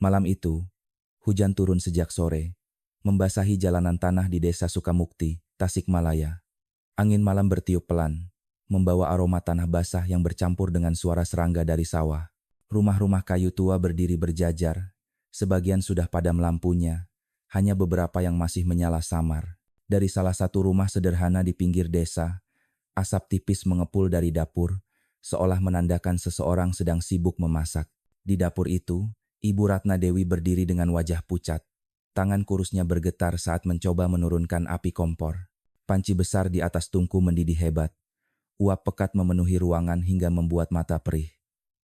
Malam itu, hujan turun sejak sore, membasahi jalanan tanah di desa Sukamukti, Tasikmalaya. Angin malam bertiup pelan, membawa aroma tanah basah yang bercampur dengan suara serangga dari sawah. Rumah-rumah kayu tua berdiri berjajar, sebagian sudah padam lampunya, hanya beberapa yang masih menyala samar. Dari salah satu rumah sederhana di pinggir desa, asap tipis mengepul dari dapur, seolah menandakan seseorang sedang sibuk memasak. Di dapur itu, Ibu Ratna Dewi berdiri dengan wajah pucat. Tangan kurusnya bergetar saat mencoba menurunkan api kompor. Panci besar di atas tungku mendidih hebat. Uap pekat memenuhi ruangan hingga membuat mata perih.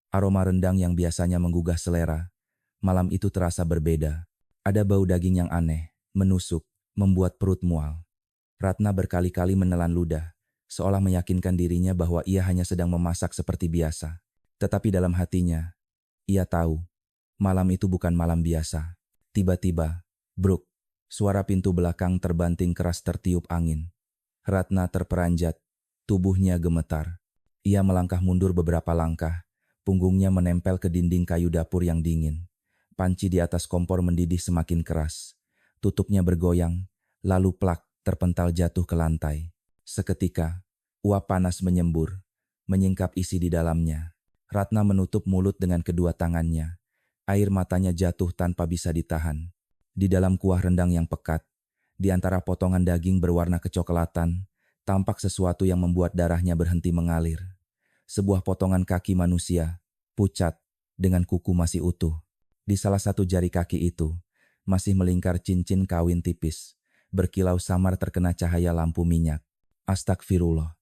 Aroma rendang yang biasanya menggugah selera, malam itu terasa berbeda. Ada bau daging yang aneh, menusuk, membuat perut mual. Ratna berkali-kali menelan ludah, seolah meyakinkan dirinya bahwa ia hanya sedang memasak seperti biasa. Tetapi dalam hatinya, ia tahu, malam itu bukan malam biasa. Tiba-tiba, bruk, suara pintu belakang terbanting keras tertiup angin. Ratna terperanjat, tubuhnya gemetar. Ia melangkah mundur beberapa langkah, punggungnya menempel ke dinding kayu dapur yang dingin. Panci di atas kompor mendidih semakin keras. Tutupnya bergoyang, lalu plak terpental jatuh ke lantai. Seketika, uap panas menyembur, menyingkap isi di dalamnya. Ratna menutup mulut dengan kedua tangannya. Air matanya jatuh tanpa bisa ditahan. Di dalam kuah rendang yang pekat, di antara potongan daging berwarna kecoklatan, tampak sesuatu yang membuat darahnya berhenti mengalir. Sebuah potongan kaki manusia, pucat, dengan kuku masih utuh. Di salah satu jari kaki itu, masih melingkar cincin kawin tipis, berkilau samar terkena cahaya lampu minyak. Astagfirullah.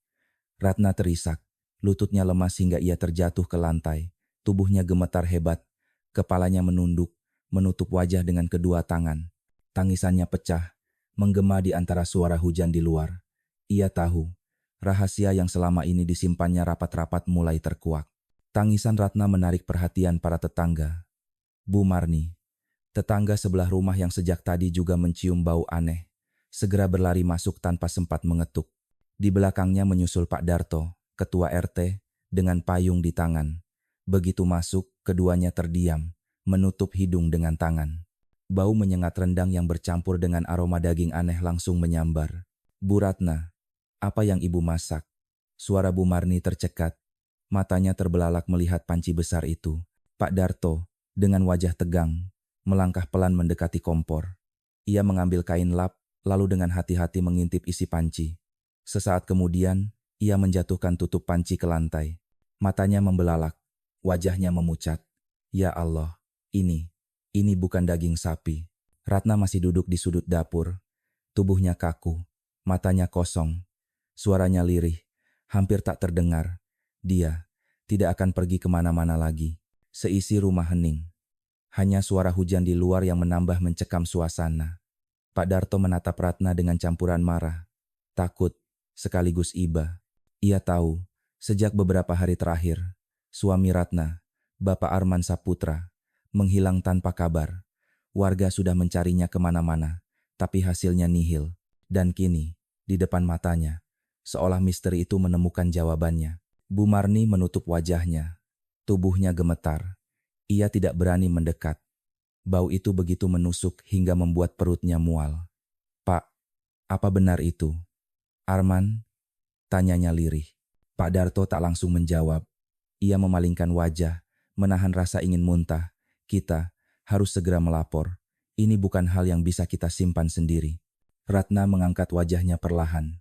Ratna terisak, lututnya lemas hingga ia terjatuh ke lantai, tubuhnya gemetar hebat, kepalanya menunduk, menutup wajah dengan kedua tangan. Tangisannya pecah, menggema di antara suara hujan di luar. Ia tahu, rahasia yang selama ini disimpannya rapat-rapat mulai terkuak. Tangisan Ratna menarik perhatian para tetangga. Bu Marni, tetangga sebelah rumah yang sejak tadi juga mencium bau aneh, segera berlari masuk tanpa sempat mengetuk. Di belakangnya menyusul Pak Darto, ketua RT, dengan payung di tangan. Begitu masuk, keduanya terdiam, menutup hidung dengan tangan. Bau menyengat rendang yang bercampur dengan aroma daging aneh langsung menyambar. Bu Ratna, apa yang ibu masak? Suara Bu Marni tercekat. Matanya terbelalak melihat panci besar itu. Pak Darto, dengan wajah tegang, melangkah pelan mendekati kompor. Ia mengambil kain lap, lalu dengan hati-hati mengintip isi panci. Sesaat kemudian, ia menjatuhkan tutup panci ke lantai. Matanya membelalak, wajahnya memucat. Ya Allah, ini bukan daging sapi. Ratna masih duduk di sudut dapur. Tubuhnya kaku, matanya kosong. Suaranya lirih, hampir tak terdengar. Dia tidak akan pergi kemana-mana lagi. Seisi rumah hening. Hanya suara hujan di luar yang menambah mencekam suasana. Pak Darto menatap Ratna dengan campuran marah, takut, sekaligus iba. Ia tahu, sejak beberapa hari terakhir, suami Ratna, Bapak Arman Saputra, menghilang tanpa kabar. Warga sudah mencarinya kemana-mana, tapi hasilnya nihil. Dan kini, di depan matanya, seolah misteri itu menemukan jawabannya. Bu Marni menutup wajahnya. Tubuhnya gemetar. Ia tidak berani mendekat. Bau itu begitu menusuk hingga membuat perutnya mual. Pak, apa benar itu? Arman? Tanyanya lirih. Pak Darto tak langsung menjawab. Ia memalingkan wajah, menahan rasa ingin muntah. Kita harus segera melapor. Ini bukan hal yang bisa kita simpan sendiri. Ratna mengangkat wajahnya perlahan.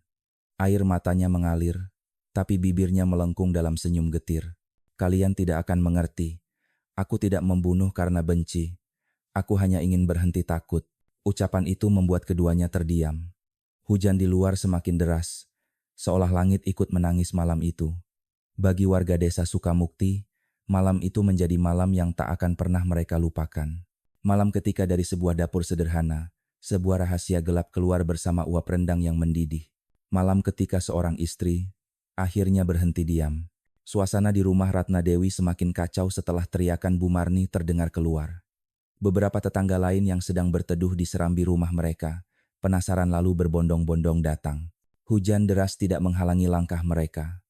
Air matanya mengalir, tapi bibirnya melengkung dalam senyum getir. Kalian tidak akan mengerti. Aku tidak membunuh karena benci. Aku hanya ingin berhenti takut. Ucapan itu membuat keduanya terdiam. Hujan di luar semakin deras, seolah langit ikut menangis malam itu. Bagi warga desa Sukamukti, malam itu menjadi malam yang tak akan pernah mereka lupakan. Malam ketika dari sebuah dapur sederhana, sebuah rahasia gelap keluar bersama uap rendang yang mendidih. Malam ketika seorang istri akhirnya berhenti diam. Suasana di rumah Ratna Dewi semakin kacau setelah teriakan Bu Marni terdengar keluar. Beberapa tetangga lain yang sedang berteduh di serambi rumah mereka, penasaran lalu berbondong-bondong datang. Hujan deras tidak menghalangi langkah mereka.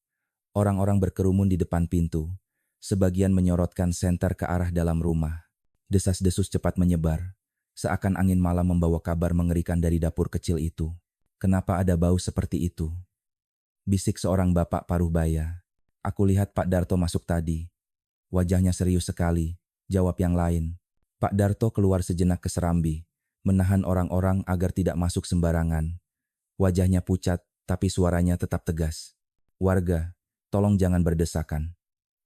Orang-orang berkerumun di depan pintu, sebagian menyorotkan senter ke arah dalam rumah. Desas-desus cepat menyebar, seakan angin malam membawa kabar mengerikan dari dapur kecil itu. Kenapa ada bau seperti itu? Bisik seorang bapak paruh baya. Aku lihat Pak Darto masuk tadi. Wajahnya serius sekali, jawab yang lain. Pak Darto keluar sejenak ke serambi, menahan orang-orang agar tidak masuk sembarangan. Wajahnya pucat, tapi suaranya tetap tegas. Warga, tolong jangan berdesakan.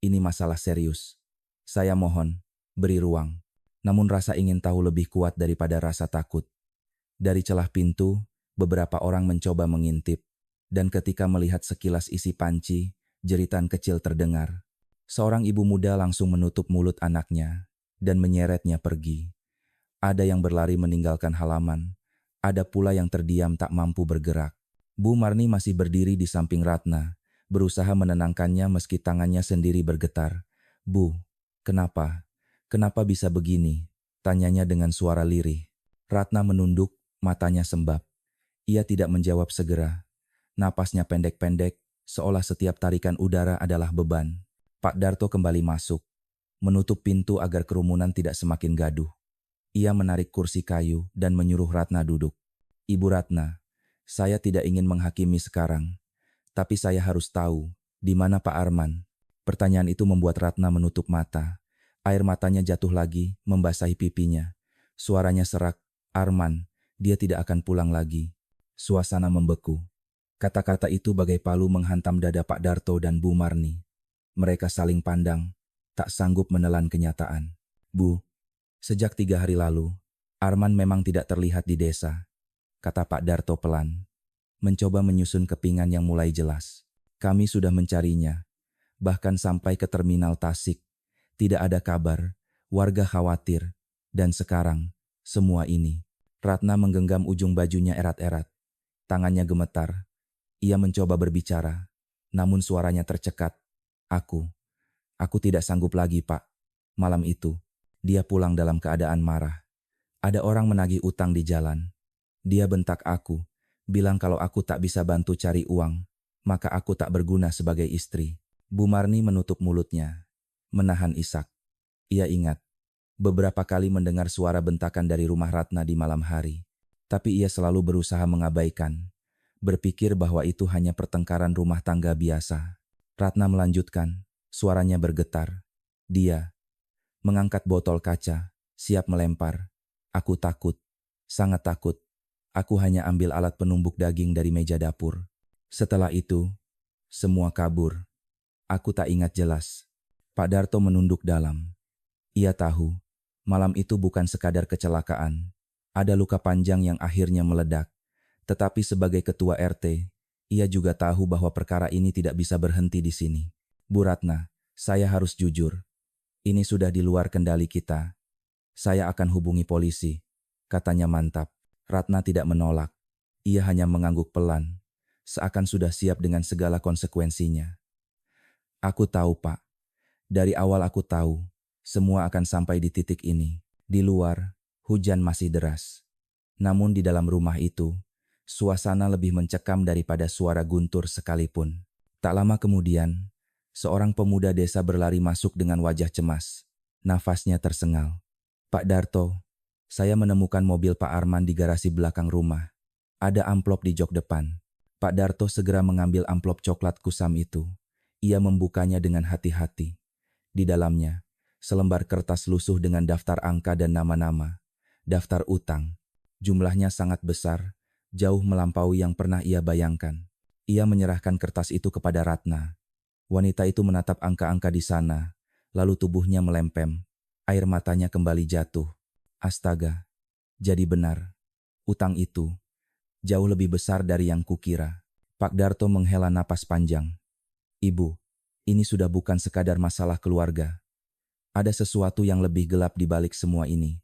Ini masalah serius. Saya mohon, beri ruang. Namun rasa ingin tahu lebih kuat daripada rasa takut. Dari celah pintu, beberapa orang mencoba mengintip. Dan ketika melihat sekilas isi panci, jeritan kecil terdengar. Seorang ibu muda langsung menutup mulut anaknya dan menyeretnya pergi. Ada yang berlari meninggalkan halaman. Ada pula yang terdiam tak mampu bergerak. Bu Marni masih berdiri di samping Ratna, berusaha menenangkannya meski tangannya sendiri bergetar. Bu, kenapa? Kenapa bisa begini? Tanyanya dengan suara lirih. Ratna menunduk, matanya sembab. Ia tidak menjawab segera. Napasnya pendek-pendek, seolah setiap tarikan udara adalah beban. Pak Darto kembali masuk, menutup pintu agar kerumunan tidak semakin gaduh. Ia menarik kursi kayu dan menyuruh Ratna duduk. Ibu Ratna, saya tidak ingin menghakimi sekarang, tapi saya harus tahu, di mana Pak Arman? Pertanyaan itu membuat Ratna menutup mata. Air matanya jatuh lagi, membasahi pipinya. Suaranya serak, Arman, dia tidak akan pulang lagi. Suasana membeku. Kata-kata itu bagai palu menghantam dada Pak Darto dan Bu Marni. Mereka saling pandang, tak sanggup menelan kenyataan. Bu, sejak 3 hari lalu, Arman memang tidak terlihat di desa, kata Pak Darto pelan. Mencoba menyusun kepingan yang mulai jelas. Kami sudah mencarinya, bahkan sampai ke terminal Tasik. Tidak ada kabar, warga khawatir. Dan sekarang, semua ini. Ratna menggenggam ujung bajunya erat-erat. Tangannya gemetar. Ia mencoba berbicara, namun suaranya tercekat. Aku tidak sanggup lagi, Pak. Malam itu, dia pulang dalam keadaan marah. Ada orang menagih utang di jalan. Dia bentak aku, bilang kalau aku tak bisa bantu cari uang, maka aku tak berguna sebagai istri. Bu Marni menutup mulutnya, menahan isak. Ia ingat, beberapa kali mendengar suara bentakan dari rumah Ratna di malam hari. Tapi ia selalu berusaha mengabaikan. Berpikir bahwa itu hanya pertengkaran rumah tangga biasa. Ratna melanjutkan, suaranya bergetar. Dia mengangkat botol kaca, siap melempar. Aku takut, sangat takut. Aku hanya ambil alat penumbuk daging dari meja dapur. Setelah itu, semua kabur. Aku tak ingat jelas. Pak Darto menunduk dalam. Ia tahu, malam itu bukan sekadar kecelakaan. Ada luka panjang yang akhirnya meledak. Tetapi sebagai ketua RT, ia juga tahu bahwa perkara ini tidak bisa berhenti di sini. Bu Ratna, saya harus jujur. Ini sudah di luar kendali kita. Saya akan hubungi polisi, katanya mantap. Ratna tidak menolak. Ia hanya mengangguk pelan, seakan sudah siap dengan segala konsekuensinya. Aku tahu, Pak. Dari awal aku tahu, semua akan sampai di titik ini. Di luar, hujan masih deras. Namun di dalam rumah itu, suasana lebih mencekam daripada suara guntur sekalipun. Tak lama kemudian, seorang pemuda desa berlari masuk dengan wajah cemas. Nafasnya tersengal. Pak Darto, saya menemukan mobil Pak Arman di garasi belakang rumah. Ada amplop di jok depan. Pak Darto segera mengambil amplop coklat kusam itu. Ia membukanya dengan hati-hati. Di dalamnya, selembar kertas lusuh dengan daftar angka dan nama-nama. Daftar utang. Jumlahnya sangat besar, jauh melampaui yang pernah ia bayangkan. Ia menyerahkan kertas itu kepada Ratna. Wanita itu menatap angka-angka di sana, lalu tubuhnya melempem. Air matanya kembali jatuh. Astaga, jadi benar. Utang itu jauh lebih besar dari yang kukira. Pak Darto menghela napas panjang. Ibu, ini sudah bukan sekadar masalah keluarga. Ada sesuatu yang lebih gelap di balik semua ini.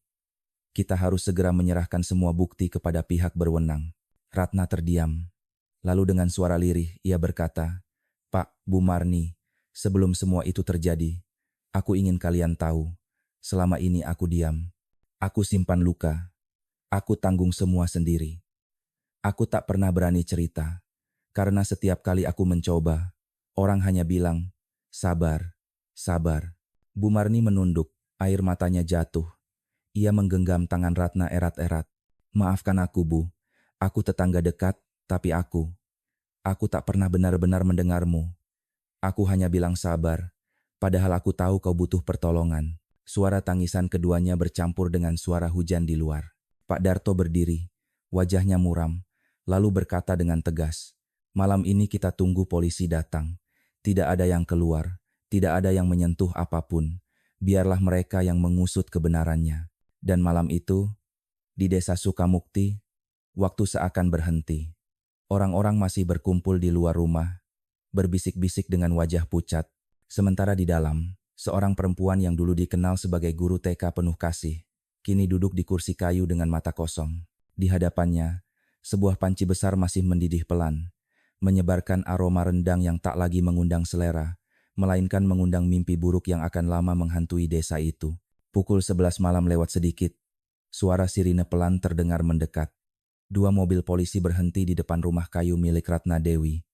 Kita harus segera menyerahkan semua bukti kepada pihak berwenang. Ratna terdiam. Lalu dengan suara lirih, ia berkata, Pak, Bu Marni, sebelum semua itu terjadi, aku ingin kalian tahu, selama ini aku diam. Aku simpan luka. Aku tanggung semua sendiri. Aku tak pernah berani cerita, karena setiap kali aku mencoba, orang hanya bilang, sabar, sabar. Bu Marni menunduk, air matanya jatuh. Ia menggenggam tangan Ratna erat-erat. Maafkan aku, Bu. Aku tetangga dekat, tapi aku tak pernah benar-benar mendengarmu. Aku hanya bilang sabar, padahal aku tahu kau butuh pertolongan. Suara tangisan keduanya bercampur dengan suara hujan di luar. Pak Darto berdiri, wajahnya muram, lalu berkata dengan tegas, "Malam ini kita tunggu polisi datang. Tidak ada yang keluar, tidak ada yang menyentuh apapun. Biarlah mereka yang mengusut kebenarannya." Dan malam itu, di desa Sukamukti, waktu seakan berhenti. Orang-orang masih berkumpul di luar rumah, berbisik-bisik dengan wajah pucat. Sementara di dalam, seorang perempuan yang dulu dikenal sebagai guru TK penuh kasih, kini duduk di kursi kayu dengan mata kosong. Di hadapannya, sebuah panci besar masih mendidih pelan, menyebarkan aroma rendang yang tak lagi mengundang selera, melainkan mengundang mimpi buruk yang akan lama menghantui desa itu. Pukul 11 malam lewat sedikit, suara sirine pelan terdengar mendekat. 2 mobil polisi berhenti di depan rumah kayu milik Ratna Dewi.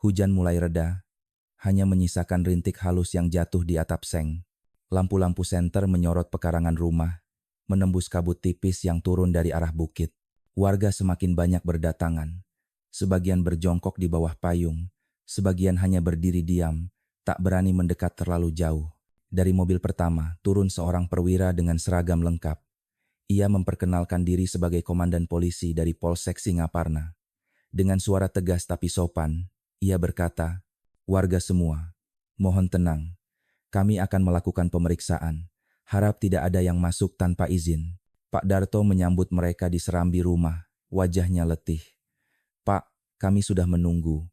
Hujan mulai reda, hanya menyisakan rintik halus yang jatuh di atap seng. Lampu-lampu senter menyorot pekarangan rumah, menembus kabut tipis yang turun dari arah bukit. Warga semakin banyak berdatangan. Sebagian berjongkok di bawah payung, sebagian hanya berdiri diam, tak berani mendekat terlalu jauh. Dari mobil pertama, turun seorang perwira dengan seragam lengkap. Ia memperkenalkan diri sebagai komandan polisi dari Polsek Singaparna. Dengan suara tegas tapi sopan, ia berkata, "Warga semua, mohon tenang. Kami akan melakukan pemeriksaan. Harap tidak ada yang masuk tanpa izin." Pak Darto menyambut mereka di serambi rumah, wajahnya letih. "Pak, kami sudah menunggu.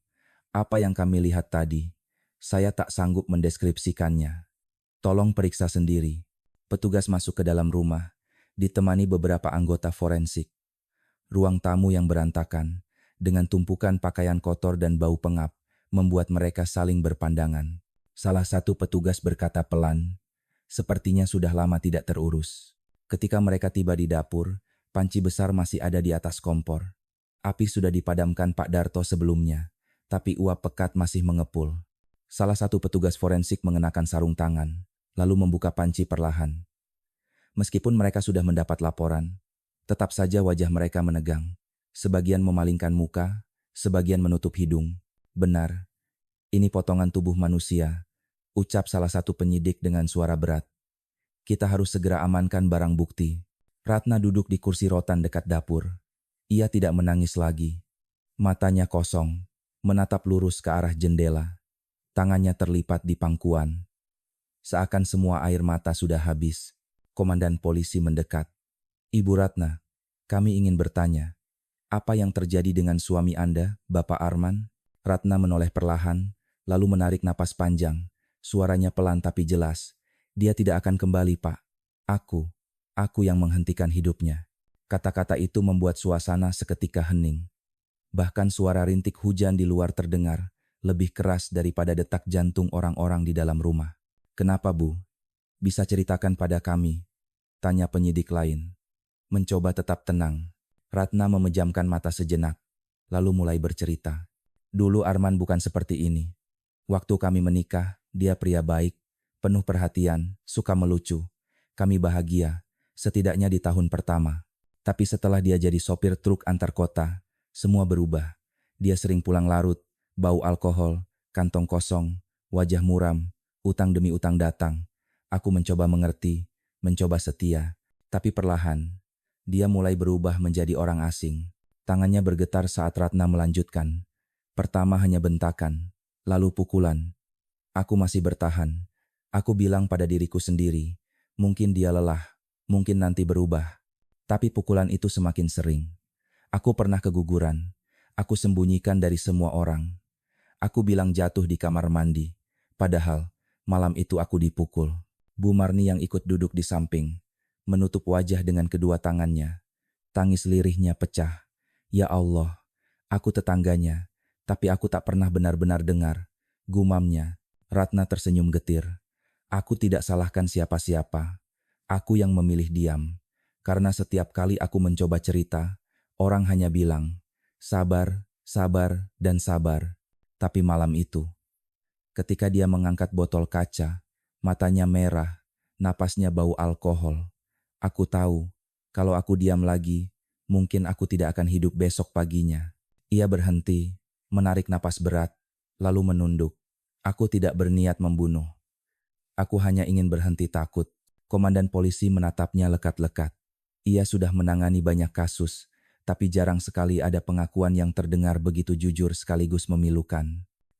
Apa yang kami lihat tadi, saya tak sanggup mendeskripsikannya. Tolong periksa sendiri." Petugas masuk ke dalam rumah, ditemani beberapa anggota forensik. Ruang tamu yang berantakan, dengan tumpukan pakaian kotor dan bau pengap, membuat mereka saling berpandangan. Salah satu petugas berkata pelan, "Sepertinya sudah lama tidak terurus." Ketika mereka tiba di dapur, panci besar masih ada di atas kompor. Api sudah dipadamkan Pak Darto sebelumnya, tapi uap pekat masih mengepul. Salah satu petugas forensik mengenakan sarung tangan, lalu membuka panci perlahan. Meskipun mereka sudah mendapat laporan, tetap saja wajah mereka menegang. Sebagian memalingkan muka, sebagian menutup hidung. "Benar, ini potongan tubuh manusia," ucap salah satu penyidik dengan suara berat. "Kita harus segera amankan barang bukti." Ratna duduk di kursi rotan dekat dapur. Ia tidak menangis lagi. Matanya kosong, menatap lurus ke arah jendela. Tangannya terlipat di pangkuan. Seakan semua air mata sudah habis. Komandan polisi mendekat. "Ibu Ratna, kami ingin bertanya, apa yang terjadi dengan suami Anda, Bapak Arman?" Ratna menoleh perlahan, lalu menarik napas panjang. Suaranya pelan tapi jelas. "Dia tidak akan kembali, Pak. Aku yang menghentikan hidupnya." Kata-kata itu membuat suasana seketika hening. Bahkan suara rintik hujan di luar terdengar, lebih keras daripada detak jantung orang-orang di dalam rumah. "Kenapa, Bu? Bisa ceritakan pada kami?" tanya penyidik lain. Mencoba tetap tenang, Ratna memejamkan mata sejenak, lalu mulai bercerita. "Dulu Arman bukan seperti ini. Waktu kami menikah, dia pria baik, penuh perhatian, suka melucu. Kami bahagia, setidaknya di tahun pertama. Tapi setelah dia jadi sopir truk antar kota, semua berubah. Dia sering pulang larut, bau alkohol, kantong kosong, wajah muram, utang demi utang datang. Aku mencoba mengerti, mencoba setia, tapi perlahan, dia mulai berubah menjadi orang asing." Tangannya bergetar saat Ratna melanjutkan. "Pertama hanya bentakan, lalu pukulan. Aku masih bertahan. Aku bilang pada diriku sendiri, mungkin dia lelah, mungkin nanti berubah. Tapi pukulan itu semakin sering. Aku pernah keguguran. Aku sembunyikan dari semua orang. Aku bilang jatuh di kamar mandi. Padahal, malam itu aku dipukul." Bu Marni yang ikut duduk di samping, menutup wajah dengan kedua tangannya. Tangis lirihnya pecah. "Ya Allah, aku tetangganya, tapi aku tak pernah benar-benar dengar," gumamnya. Ratna tersenyum getir. "Aku tidak salahkan siapa-siapa. Aku yang memilih diam. Karena setiap kali aku mencoba cerita, orang hanya bilang, 'Sabar, sabar, dan sabar.' Tapi malam itu, ketika dia mengangkat botol kaca, matanya merah, napasnya bau alkohol. Aku tahu, kalau aku diam lagi, mungkin aku tidak akan hidup besok paginya. Ia berhenti, menarik napas berat, lalu menunduk. Aku tidak berniat membunuh. Aku hanya ingin berhenti takut. Komandan polisi menatapnya lekat-lekat. Ia sudah menangani banyak kasus, tapi jarang sekali ada pengakuan yang terdengar begitu jujur sekaligus memilukan.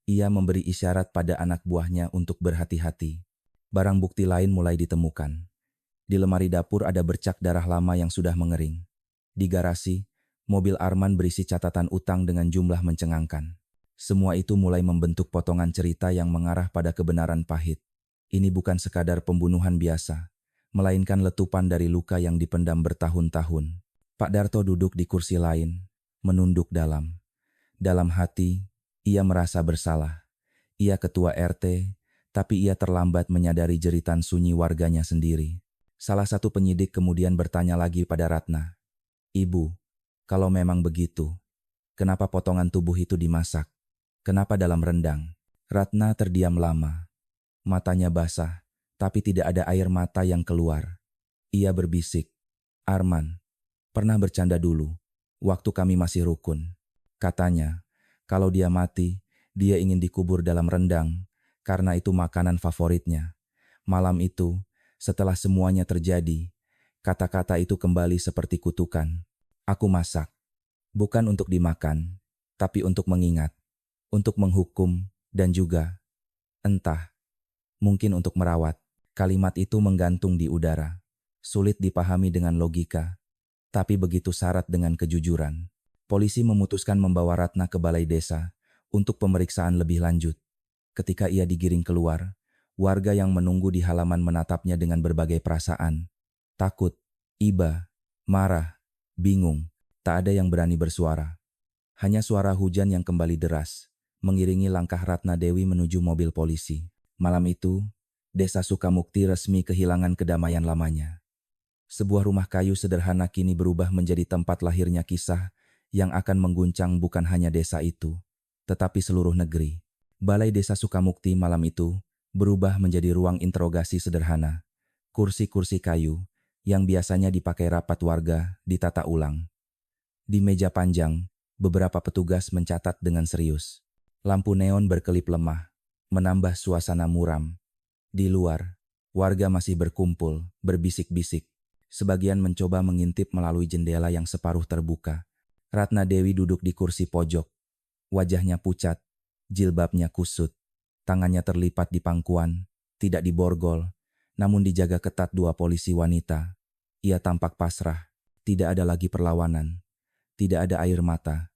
Ia memberi isyarat pada anak buahnya untuk berhati-hati. Barang bukti lain mulai ditemukan. Di lemari dapur ada bercak darah lama yang sudah mengering. Di garasi, mobil Arman berisi catatan utang dengan jumlah mencengangkan. Semua itu mulai membentuk potongan cerita yang mengarah pada kebenaran pahit. Ini bukan sekadar pembunuhan biasa, melainkan letupan dari luka yang dipendam bertahun-tahun. Pak Darto duduk di kursi lain, menunduk dalam. Dalam hati, ia merasa bersalah. Ia ketua RT, tapi ia terlambat menyadari jeritan sunyi warganya sendiri. Salah satu penyidik kemudian bertanya lagi pada Ratna. Ibu, kalau memang begitu, kenapa potongan tubuh itu dimasak? Kenapa dalam rendang? Ratna terdiam lama. Matanya basah, tapi tidak ada air mata yang keluar. Ia berbisik, Arman, pernah bercanda dulu, waktu kami masih rukun. Katanya, kalau dia mati, dia ingin dikubur dalam rendang, karena itu makanan favoritnya. Malam itu, setelah semuanya terjadi, kata-kata itu kembali seperti kutukan. Aku masak, bukan untuk dimakan, tapi untuk mengingat, untuk menghukum, dan juga, entah, mungkin untuk merawat. Kalimat itu menggantung di udara, sulit dipahami dengan logika, tapi begitu syarat dengan kejujuran. Polisi memutuskan membawa Ratna ke balai desa untuk pemeriksaan lebih lanjut. Ketika ia digiring keluar, warga yang menunggu di halaman menatapnya dengan berbagai perasaan. Takut, iba, marah, bingung, tak ada yang berani bersuara. Hanya suara hujan yang kembali deras, mengiringi langkah Ratna Dewi menuju mobil polisi. Malam itu, Desa Sukamukti resmi kehilangan kedamaian lamanya. Sebuah rumah kayu sederhana kini berubah menjadi tempat lahirnya kisah yang akan mengguncang bukan hanya desa itu, tetapi seluruh negeri. Balai Desa Sukamukti malam itu berubah menjadi ruang interogasi sederhana. Kursi-kursi kayu yang biasanya dipakai rapat warga ditata ulang. Di meja panjang, beberapa petugas mencatat dengan serius. Lampu neon berkelip lemah, menambah suasana muram. Di luar, warga masih berkumpul, berbisik-bisik. Sebagian mencoba mengintip melalui jendela yang separuh terbuka. Ratna Dewi duduk di kursi pojok. Wajahnya pucat, jilbabnya kusut. Tangannya terlipat di pangkuan, tidak diborgol, namun dijaga ketat dua polisi wanita. Ia tampak pasrah, tidak ada lagi perlawanan, tidak ada air mata.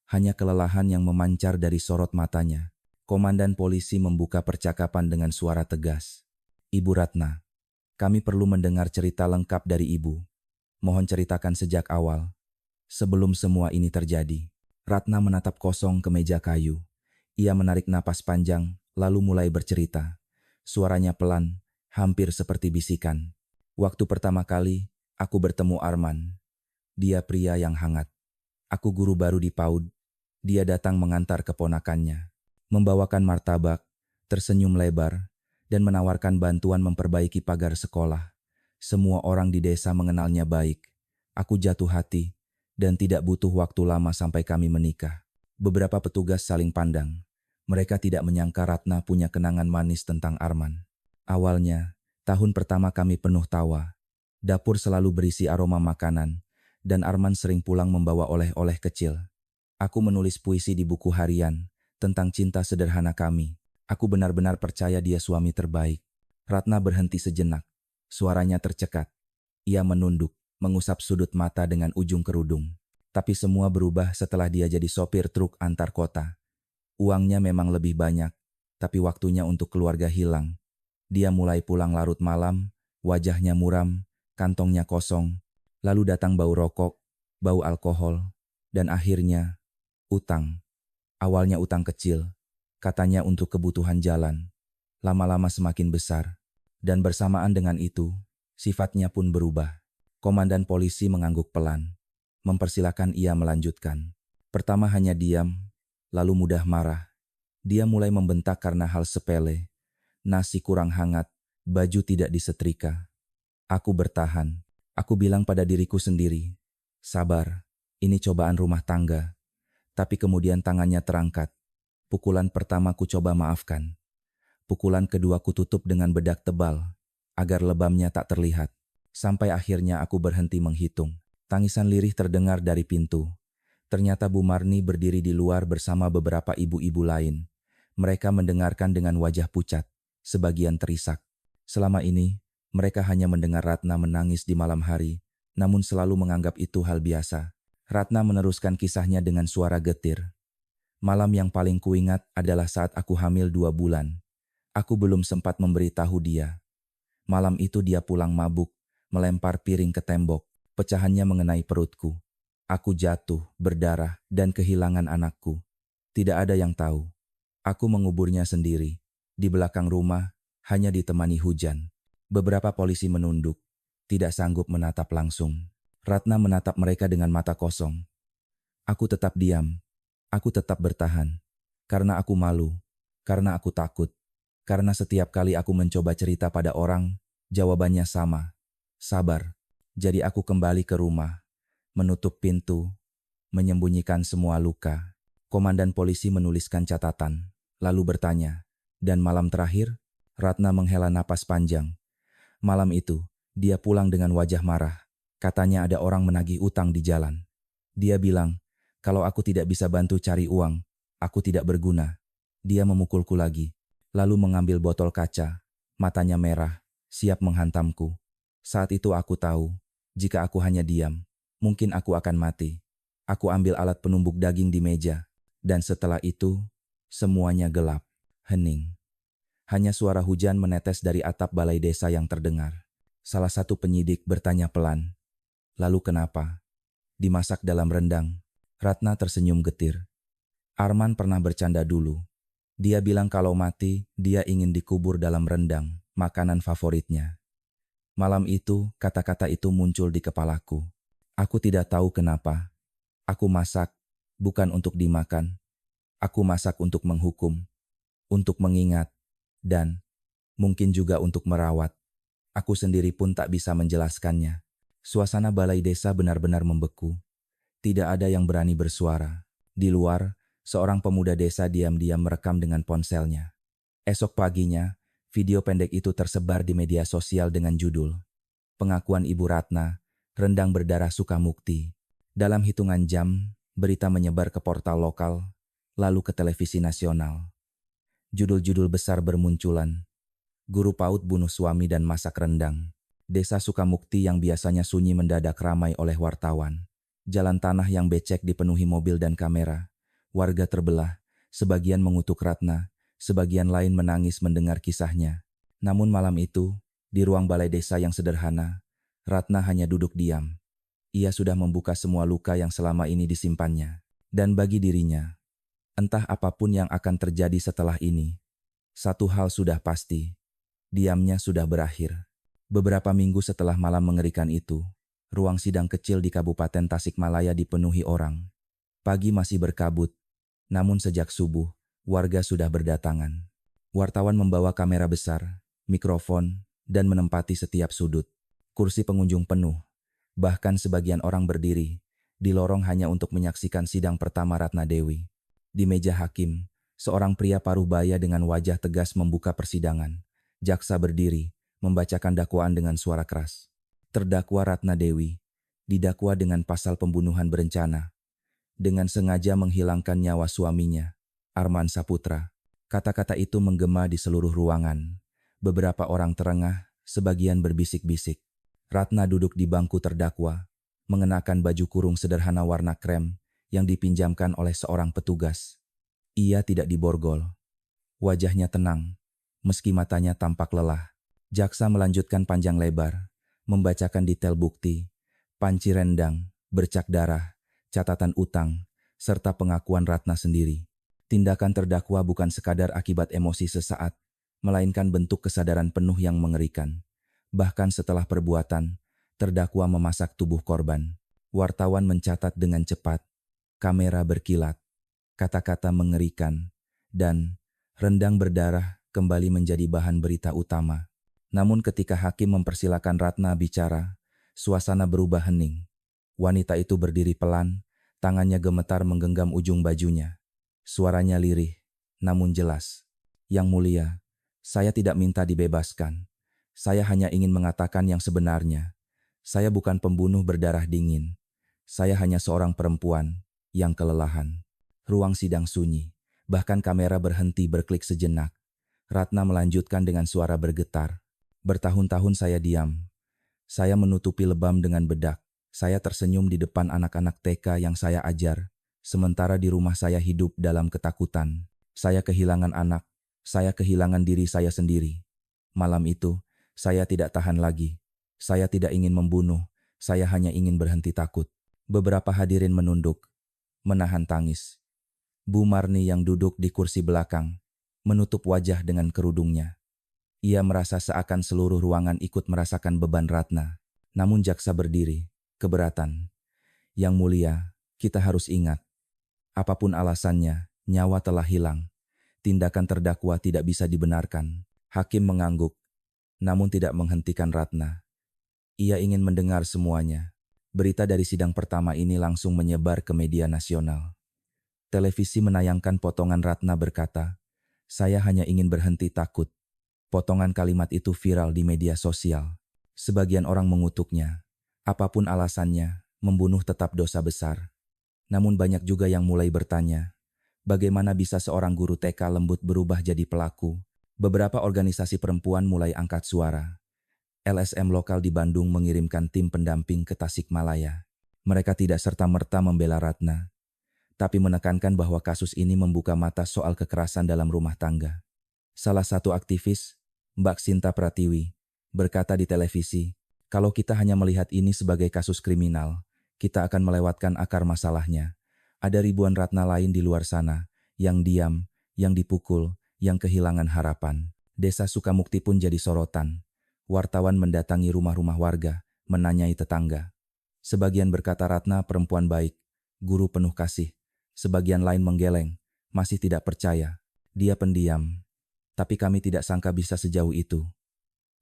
Hanya kelelahan yang memancar dari sorot matanya. Komandan polisi membuka percakapan dengan suara tegas. Ibu Ratna, kami perlu mendengar cerita lengkap dari Ibu. Mohon ceritakan sejak awal, sebelum semua ini terjadi. Ratna menatap kosong ke meja kayu. Ia menarik napas panjang, lalu mulai bercerita. Suaranya pelan, hampir seperti bisikan. Waktu pertama kali, aku bertemu Arman. Dia pria yang hangat. Aku guru baru di PAUD. Dia datang mengantar keponakannya. Membawakan martabak, tersenyum lebar, dan menawarkan bantuan memperbaiki pagar sekolah. Semua orang di desa mengenalnya baik. Aku jatuh hati, dan tidak butuh waktu lama sampai kami menikah. Beberapa petugas saling pandang. Mereka tidak menyangka Ratna punya kenangan manis tentang Arman. Awalnya, tahun pertama kami penuh tawa. Dapur selalu berisi aroma makanan, dan Arman sering pulang membawa oleh-oleh kecil. Aku menulis puisi di buku harian tentang cinta sederhana kami. Aku benar-benar percaya dia suami terbaik. Ratna berhenti sejenak. Suaranya tercekat. Ia menunduk, mengusap sudut mata dengan ujung kerudung. Tapi semua berubah setelah dia jadi sopir truk antar kota. Uangnya memang lebih banyak, tapi waktunya untuk keluarga hilang. Dia mulai pulang larut malam, wajahnya muram, kantongnya kosong. Lalu datang bau rokok, bau alkohol, dan akhirnya utang. Awalnya utang kecil, katanya untuk kebutuhan jalan. Lama-lama semakin besar, dan bersamaan dengan itu, sifatnya pun berubah. Komandan polisi mengangguk pelan, mempersilahkan ia melanjutkan. Pertama hanya diam, lalu mudah marah. Dia mulai membentak karena hal sepele. Nasi kurang hangat, baju tidak disetrika. Aku bertahan. Aku bilang pada diriku sendiri, sabar, ini cobaan rumah tangga. Tapi kemudian tangannya terangkat. Pukulan pertama ku coba maafkan. Pukulan kedua ku tutup dengan bedak tebal, agar lebamnya tak terlihat. Sampai akhirnya aku berhenti menghitung. Tangisan lirih terdengar dari pintu. Ternyata Bu Marni berdiri di luar bersama beberapa ibu-ibu lain. Mereka mendengarkan dengan wajah pucat, sebagian terisak. Selama ini, mereka hanya mendengar Ratna menangis di malam hari, namun selalu menganggap itu hal biasa. Ratna meneruskan kisahnya dengan suara getir. Malam yang paling kuingat adalah saat aku hamil 2 bulan. Aku belum sempat memberitahu dia. Malam itu dia pulang mabuk, melempar piring ke tembok. Pecahannya mengenai perutku. Aku jatuh, berdarah, dan kehilangan anakku. Tidak ada yang tahu. Aku menguburnya sendiri. Di belakang rumah, hanya ditemani hujan. Beberapa polisi menunduk, tidak sanggup menatap langsung. Ratna menatap mereka dengan mata kosong. Aku tetap diam. Aku tetap bertahan. Karena aku malu. Karena aku takut. Karena setiap kali aku mencoba cerita pada orang, jawabannya sama. Sabar. Jadi aku kembali ke rumah, menutup pintu, menyembunyikan semua luka. Komandan polisi menuliskan catatan, lalu bertanya, dan malam terakhir? Ratna menghela napas panjang. Malam itu, dia pulang dengan wajah marah. Katanya ada orang menagih utang di jalan. Dia bilang, kalau aku tidak bisa bantu cari uang, aku tidak berguna. Dia memukulku lagi, lalu mengambil botol kaca. Matanya merah, siap menghantamku. Saat itu aku tahu, jika aku hanya diam, mungkin aku akan mati. Aku ambil alat penumbuk daging di meja, dan setelah itu, semuanya gelap, hening. Hanya suara hujan menetes dari atap balai desa yang terdengar. Salah satu penyidik bertanya pelan, lalu kenapa? Dimasak dalam rendang. Ratna tersenyum getir. Arman pernah bercanda dulu. Dia bilang kalau mati, dia ingin dikubur dalam rendang, makanan favoritnya. Malam itu, kata-kata itu muncul di kepalaku. Aku tidak tahu kenapa. Aku masak, bukan untuk dimakan. Aku masak untuk menghukum, untuk mengingat, dan mungkin juga untuk merawat. Aku sendiri pun tak bisa menjelaskannya. Suasana balai desa benar-benar membeku. Tidak ada yang berani bersuara. Di luar, seorang pemuda desa diam-diam merekam dengan ponselnya. Esok paginya, video pendek itu tersebar di media sosial dengan judul Pengakuan Ibu Ratna, Rendang Berdarah Sukamukti. Dalam hitungan jam, berita menyebar ke portal lokal, lalu ke televisi nasional. Judul-judul besar bermunculan. Guru PAUD bunuh suami dan masak rendang. Desa Sukamukti yang biasanya sunyi mendadak ramai oleh wartawan. Jalan tanah yang becek dipenuhi mobil dan kamera. Warga terbelah, sebagian mengutuk Ratna, sebagian lain menangis mendengar kisahnya. Namun malam itu, di ruang balai desa yang sederhana, Ratna hanya duduk diam. Ia sudah membuka semua luka yang selama ini disimpannya. Dan bagi dirinya, entah apapun yang akan terjadi setelah ini, satu hal sudah pasti, diamnya sudah berakhir. Beberapa minggu setelah malam mengerikan itu, ruang sidang kecil di Kabupaten Tasikmalaya dipenuhi orang. Pagi masih berkabut, namun sejak subuh, warga sudah berdatangan. Wartawan membawa kamera besar, mikrofon, dan menempati setiap sudut. Kursi pengunjung penuh, bahkan sebagian orang berdiri di lorong hanya untuk menyaksikan sidang pertama Ratna Dewi. Di meja hakim, seorang pria paruh-baya dengan wajah tegas membuka persidangan. Jaksa berdiri, membacakan dakwaan dengan suara keras. Terdakwa Ratna Dewi didakwa dengan pasal pembunuhan berencana, dengan sengaja menghilangkan nyawa suaminya, Arman Saputra. Kata-kata itu menggema di seluruh ruangan. Beberapa orang terengah, sebagian berbisik-bisik. Ratna duduk di bangku terdakwa, mengenakan baju kurung sederhana warna krem yang dipinjamkan oleh seorang petugas. Ia tidak diborgol. Wajahnya tenang, meski matanya tampak lelah. Jaksa melanjutkan panjang lebar, membacakan detail bukti, panci rendang, bercak darah, catatan utang, serta pengakuan Ratna sendiri. Tindakan terdakwa bukan sekadar akibat emosi sesaat, melainkan bentuk kesadaran penuh yang mengerikan. Bahkan setelah perbuatan, terdakwa memasak tubuh korban. Wartawan mencatat dengan cepat, kamera berkilat, kata-kata mengerikan, dan rendang berdarah kembali menjadi bahan berita utama. Namun ketika hakim mempersilakan Ratna bicara, Suasana berubah hening. Wanita itu berdiri pelan, tangannya gemetar menggenggam ujung bajunya. Suaranya lirih, namun jelas. Yang mulia, saya tidak minta dibebaskan. Saya hanya ingin mengatakan yang sebenarnya. Saya bukan pembunuh berdarah dingin. Saya hanya seorang perempuan yang kelelahan. Ruang sidang sunyi. Bahkan kamera berhenti berklik sejenak. Ratna melanjutkan dengan suara bergetar. Bertahun-tahun saya diam. Saya menutupi lebam dengan bedak. Saya tersenyum di depan anak-anak TK yang saya ajar. Sementara di rumah saya hidup dalam ketakutan. Saya kehilangan anak. Saya kehilangan diri saya sendiri. Malam itu, saya tidak tahan lagi. Saya tidak ingin membunuh. Saya hanya ingin berhenti takut. Beberapa hadirin menunduk, menahan tangis. Bu Marni yang duduk di kursi belakang, menutup wajah dengan kerudungnya. Ia merasa seakan seluruh ruangan ikut merasakan beban Ratna. Namun jaksa berdiri, keberatan. Yang mulia, kita harus ingat. Apapun alasannya, nyawa telah hilang. Tindakan terdakwa tidak bisa dibenarkan. Hakim mengangguk, namun tidak menghentikan Ratna. Ia ingin mendengar semuanya. Berita dari sidang pertama ini langsung menyebar ke media nasional. Televisi menayangkan potongan Ratna berkata, "Saya hanya ingin berhenti takut." Potongan kalimat itu viral di media sosial. Sebagian orang mengutuknya. Apapun alasannya, membunuh tetap dosa besar. Namun banyak juga yang mulai bertanya, bagaimana bisa seorang guru TK lembut berubah jadi pelaku? Beberapa organisasi perempuan mulai angkat suara. LSM lokal di Bandung mengirimkan tim pendamping ke Tasikmalaya. Mereka tidak serta-merta membela Ratna, tapi menekankan bahwa kasus ini membuka mata soal kekerasan dalam rumah tangga. Salah satu aktivis, Mbak Sinta Pratiwi, berkata di televisi, "Kalau kita hanya melihat ini sebagai kasus kriminal, kita akan melewatkan akar masalahnya. Ada ribuan Ratna lain di luar sana, yang diam, yang dipukul, yang kehilangan harapan." Desa Sukamukti pun jadi sorotan. Wartawan mendatangi rumah-rumah warga, menanyai tetangga. Sebagian berkata Ratna perempuan baik, guru penuh kasih. Sebagian lain menggeleng, masih tidak percaya. Dia pendiam. Tapi kami tidak sangka bisa sejauh itu.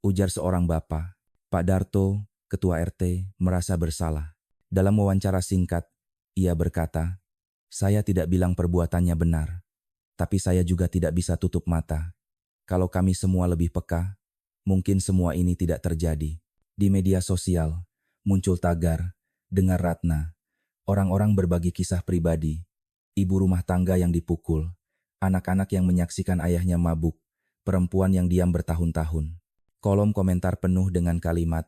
Ujar seorang bapak. Pak Darto, ketua RT, merasa bersalah. Dalam wawancara singkat, ia berkata, "Saya tidak bilang perbuatannya benar. Tapi saya juga tidak bisa tutup mata. Kalau kami semua lebih peka, mungkin semua ini tidak terjadi." Di media sosial, muncul tagar, "Dengar Ratna." Orang-orang berbagi kisah pribadi. Ibu rumah tangga yang dipukul, anak-anak yang menyaksikan ayahnya mabuk, perempuan yang diam bertahun-tahun. Kolom komentar penuh dengan kalimat,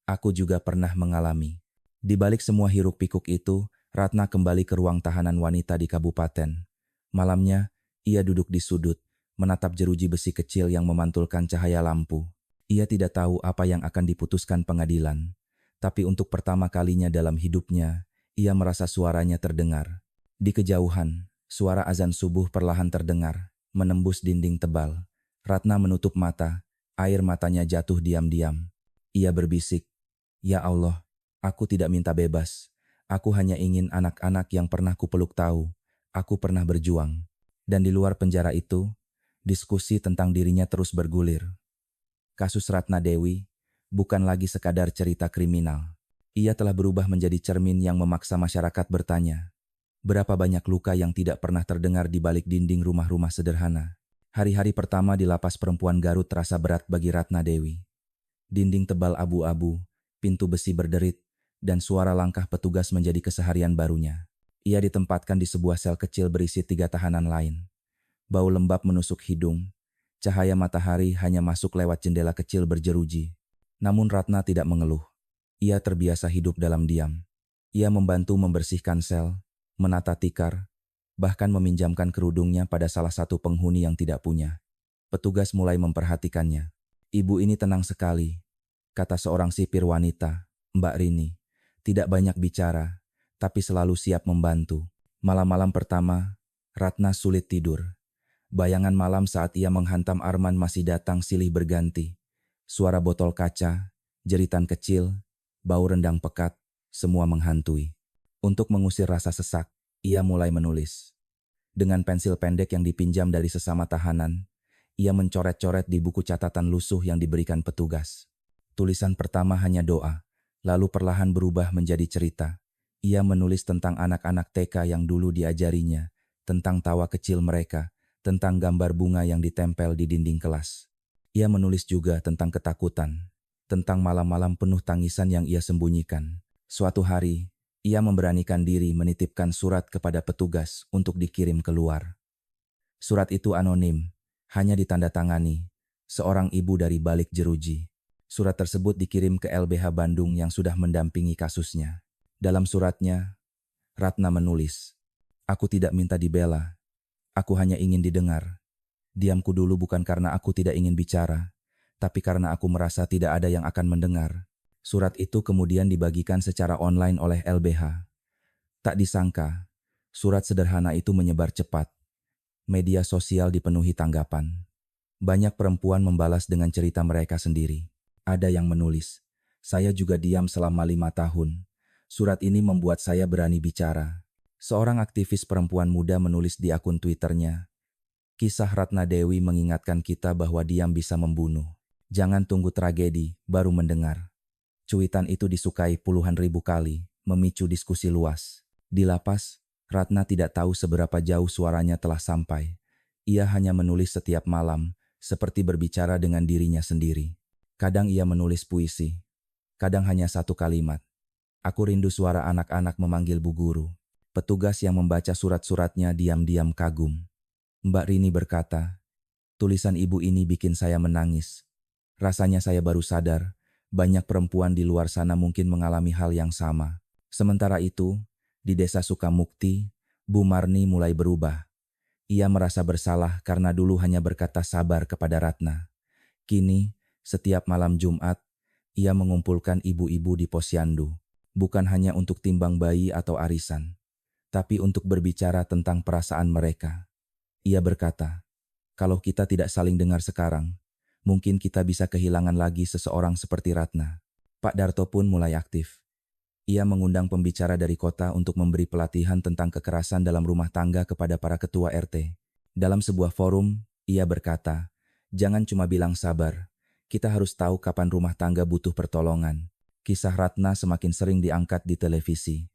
"Aku juga pernah mengalami." Di balik semua hiruk-pikuk itu, Ratna kembali ke ruang tahanan wanita di kabupaten. Malamnya, ia duduk di sudut, menatap jeruji besi kecil yang memantulkan cahaya lampu. Ia tidak tahu apa yang akan diputuskan pengadilan. Tapi untuk pertama kalinya dalam hidupnya, ia merasa suaranya terdengar. Di kejauhan, suara azan subuh perlahan terdengar, menembus dinding tebal. Ratna menutup mata, air matanya jatuh diam-diam. Ia berbisik, "Ya Allah, aku tidak minta bebas. Aku hanya ingin anak-anak yang pernah kupeluk tahu. Aku pernah berjuang." Dan di luar penjara itu, diskusi tentang dirinya terus bergulir. Kasus Ratna Dewi bukan lagi sekadar cerita kriminal. Ia telah berubah menjadi cermin yang memaksa masyarakat bertanya, berapa banyak luka yang tidak pernah terdengar di balik dinding rumah-rumah sederhana. Hari-hari pertama di lapas perempuan Garut terasa berat bagi Ratna Dewi. Dinding tebal abu-abu, pintu besi berderit, dan suara langkah petugas menjadi keseharian barunya. Ia ditempatkan di sebuah sel kecil berisi 3 tahanan lain. Bau lembab menusuk hidung. Cahaya matahari hanya masuk lewat jendela kecil berjeruji. Namun Ratna tidak mengeluh. Ia terbiasa hidup dalam diam. Ia membantu membersihkan sel, menata tikar, bahkan meminjamkan kerudungnya pada salah satu penghuni yang tidak punya. Petugas mulai memperhatikannya. "Ibu ini tenang sekali," kata seorang sipir wanita, Mbak Rini. "Tidak banyak bicara, tapi selalu siap membantu." Malam-malam pertama, Ratna sulit tidur. Bayangan malam saat ia menghantam Arman masih datang silih berganti. Suara botol kaca, jeritan kecil, bau rendang pekat, semua menghantui. Untuk mengusir rasa sesak, ia mulai menulis. Dengan pensil pendek yang dipinjam dari sesama tahanan, ia mencoret-coret di buku catatan lusuh yang diberikan petugas. Tulisan pertama hanya doa, lalu perlahan berubah menjadi cerita. Ia menulis tentang anak-anak TK yang dulu diajarinya, tentang tawa kecil mereka, tentang gambar bunga yang ditempel di dinding kelas. Ia menulis juga tentang ketakutan, tentang malam-malam penuh tangisan yang ia sembunyikan. Suatu hari, ia memberanikan diri menitipkan surat kepada petugas untuk dikirim keluar. Surat itu anonim, hanya ditandatangani seorang ibu dari balik jeruji. Surat tersebut dikirim ke LBH Bandung yang sudah mendampingi kasusnya. Dalam suratnya, Ratna menulis, "Aku tidak minta dibela, aku hanya ingin didengar. Diamku dulu bukan karena aku tidak ingin bicara, tapi karena aku merasa tidak ada yang akan mendengar." Surat itu kemudian dibagikan secara online oleh LBH. Tak disangka, surat sederhana itu menyebar cepat. Media sosial dipenuhi tanggapan. Banyak perempuan membalas dengan cerita mereka sendiri. Ada yang menulis, "Saya juga diam selama 5 tahun. Surat ini membuat saya berani bicara." Seorang aktivis perempuan muda menulis di akun Twitternya, "Kisah Ratna Dewi mengingatkan kita bahwa diam bisa membunuh. Jangan tunggu tragedi, baru mendengar." Cuitan itu disukai puluhan ribu kali, memicu diskusi luas. Di lapas, Ratna tidak tahu seberapa jauh suaranya telah sampai. Ia hanya menulis setiap malam, seperti berbicara dengan dirinya sendiri. Kadang ia menulis puisi, kadang hanya satu kalimat. "Aku rindu suara anak-anak memanggil Bu Guru." Petugas yang membaca surat-suratnya diam-diam kagum. Mbak Rini berkata, "Tulisan ibu ini bikin saya menangis. Rasanya saya baru sadar, banyak perempuan di luar sana mungkin mengalami hal yang sama." Sementara itu, di desa Sukamukti, Bu Marni mulai berubah. Ia merasa bersalah karena dulu hanya berkata sabar kepada Ratna. Kini, setiap malam Jumat, ia mengumpulkan ibu-ibu di posyandu, bukan hanya untuk timbang bayi atau arisan, tapi untuk berbicara tentang perasaan mereka. Ia berkata, "Kalau kita tidak saling dengar sekarang, mungkin kita bisa kehilangan lagi seseorang seperti Ratna." Pak Darto pun mulai aktif. Ia mengundang pembicara dari kota untuk memberi pelatihan tentang kekerasan dalam rumah tangga kepada para ketua RT. Dalam sebuah forum, ia berkata, "Jangan cuma bilang sabar, kita harus tahu kapan rumah tangga butuh pertolongan." Kisah Ratna semakin sering diangkat di televisi.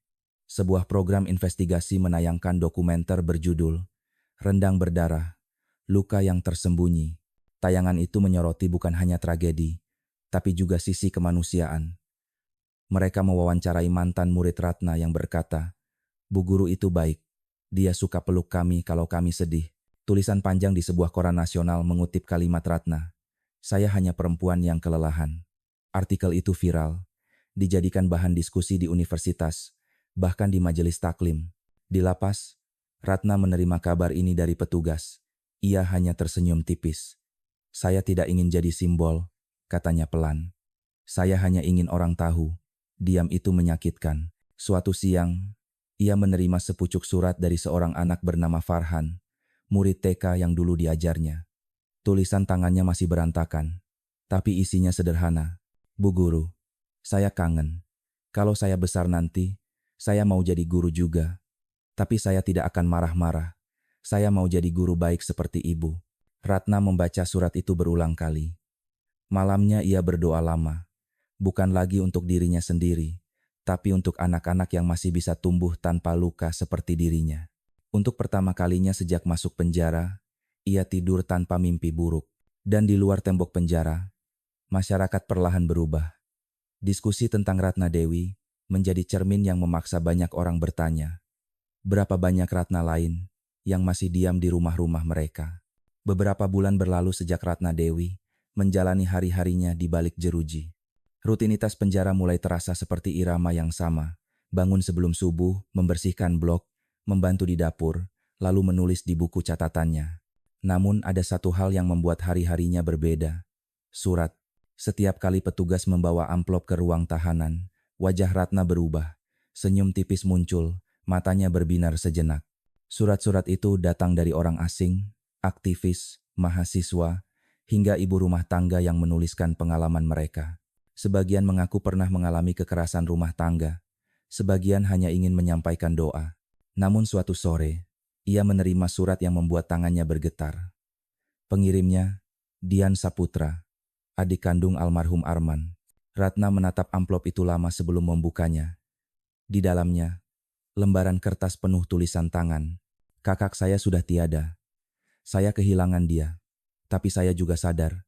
Sebuah program investigasi menayangkan dokumenter berjudul "Rendang Berdarah, Luka yang Tersembunyi." Tayangan itu menyoroti bukan hanya tragedi, tapi juga sisi kemanusiaan. Mereka mewawancarai mantan murid Ratna yang berkata, "Bu Guru itu baik. Dia suka peluk kami kalau kami sedih." Tulisan panjang di sebuah koran nasional mengutip kalimat Ratna, "Saya hanya perempuan yang kelelahan." Artikel itu viral, dijadikan bahan diskusi di universitas, bahkan di majelis taklim. Di lapas, Ratna menerima kabar ini dari petugas. Ia hanya tersenyum tipis. "Saya tidak ingin jadi simbol," katanya pelan. "Saya hanya ingin orang tahu." Diam itu menyakitkan. Suatu siang, ia menerima sepucuk surat dari seorang anak bernama Farhan, murid TK yang dulu diajarnya. Tulisan tangannya masih berantakan, tapi isinya sederhana. "Bu Guru, saya kangen. Kalau saya besar nanti, saya mau jadi guru juga. Tapi saya tidak akan marah-marah. Saya mau jadi guru baik seperti ibu." Ratna membaca surat itu berulang kali. Malamnya ia berdoa lama. Bukan lagi untuk dirinya sendiri, tapi untuk anak-anak yang masih bisa tumbuh tanpa luka seperti dirinya. Untuk pertama kalinya sejak masuk penjara, ia tidur tanpa mimpi buruk. Dan di luar tembok penjara, masyarakat perlahan berubah. Diskusi tentang Ratna Dewi menjadi cermin yang memaksa banyak orang bertanya, berapa banyak Ratna lain yang masih diam di rumah-rumah mereka? Beberapa bulan berlalu sejak Ratna Dewi menjalani hari-harinya di balik jeruji. Rutinitas penjara mulai terasa seperti irama yang sama. Bangun sebelum subuh, membersihkan blok, membantu di dapur, lalu menulis di buku catatannya. Namun ada satu hal yang membuat hari-harinya berbeda. Surat. Setiap kali petugas membawa amplop ke ruang tahanan, wajah Ratna berubah. Senyum tipis muncul, matanya berbinar sejenak. Surat-surat itu datang dari orang asing, aktivis, mahasiswa, hingga ibu rumah tangga yang menuliskan pengalaman mereka. Sebagian mengaku pernah mengalami kekerasan rumah tangga. Sebagian hanya ingin menyampaikan doa. Namun suatu sore, ia menerima surat yang membuat tangannya bergetar. Pengirimnya, Dian Saputra, adik kandung almarhum Arman. Ratna menatap amplop itu lama sebelum membukanya. Di dalamnya, lembaran kertas penuh tulisan tangan. Kakak saya sudah tiada. Saya kehilangan dia. Tapi saya juga sadar,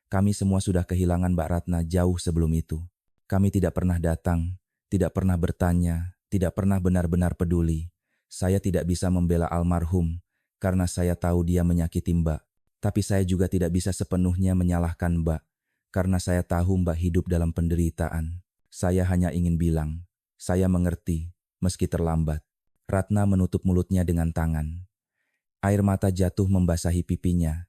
kami semua sudah kehilangan Mbak Ratna jauh sebelum itu. Kami tidak pernah datang, tidak pernah bertanya, tidak pernah benar-benar peduli. Saya tidak bisa membela almarhum, karena saya tahu dia menyakiti Mbak. Tapi saya juga tidak bisa sepenuhnya menyalahkan Mbak, karena saya tahu Mbak hidup dalam penderitaan. Saya hanya ingin bilang, saya mengerti, meski terlambat. Ratna menutup mulutnya dengan tangan. Air mata jatuh membasahi pipinya.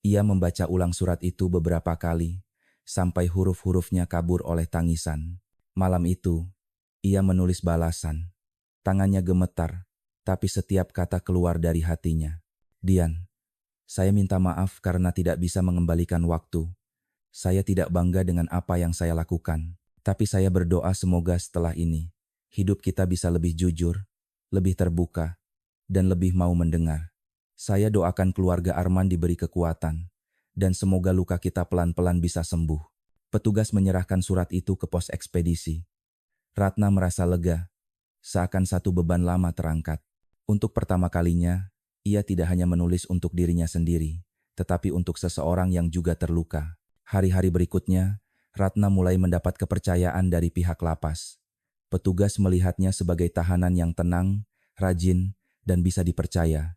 Ia membaca ulang surat itu beberapa kali, sampai huruf-hurufnya kabur oleh tangisan. Malam itu, ia menulis balasan. Tangannya gemetar, tapi setiap kata keluar dari hatinya. Dian, saya minta maaf karena tidak bisa mengembalikan waktu. Saya tidak bangga dengan apa yang saya lakukan, tapi saya berdoa semoga setelah ini, hidup kita bisa lebih jujur, lebih terbuka, dan lebih mau mendengar. Saya doakan keluarga Arman diberi kekuatan, dan semoga luka kita pelan-pelan bisa sembuh. Petugas menyerahkan surat itu ke pos ekspedisi. Ratna merasa lega, seakan satu beban lama terangkat. Untuk pertama kalinya, ia tidak hanya menulis untuk dirinya sendiri, tetapi untuk seseorang yang juga terluka. Hari-hari berikutnya, Ratna mulai mendapat kepercayaan dari pihak lapas. Petugas melihatnya sebagai tahanan yang tenang, rajin, dan bisa dipercaya.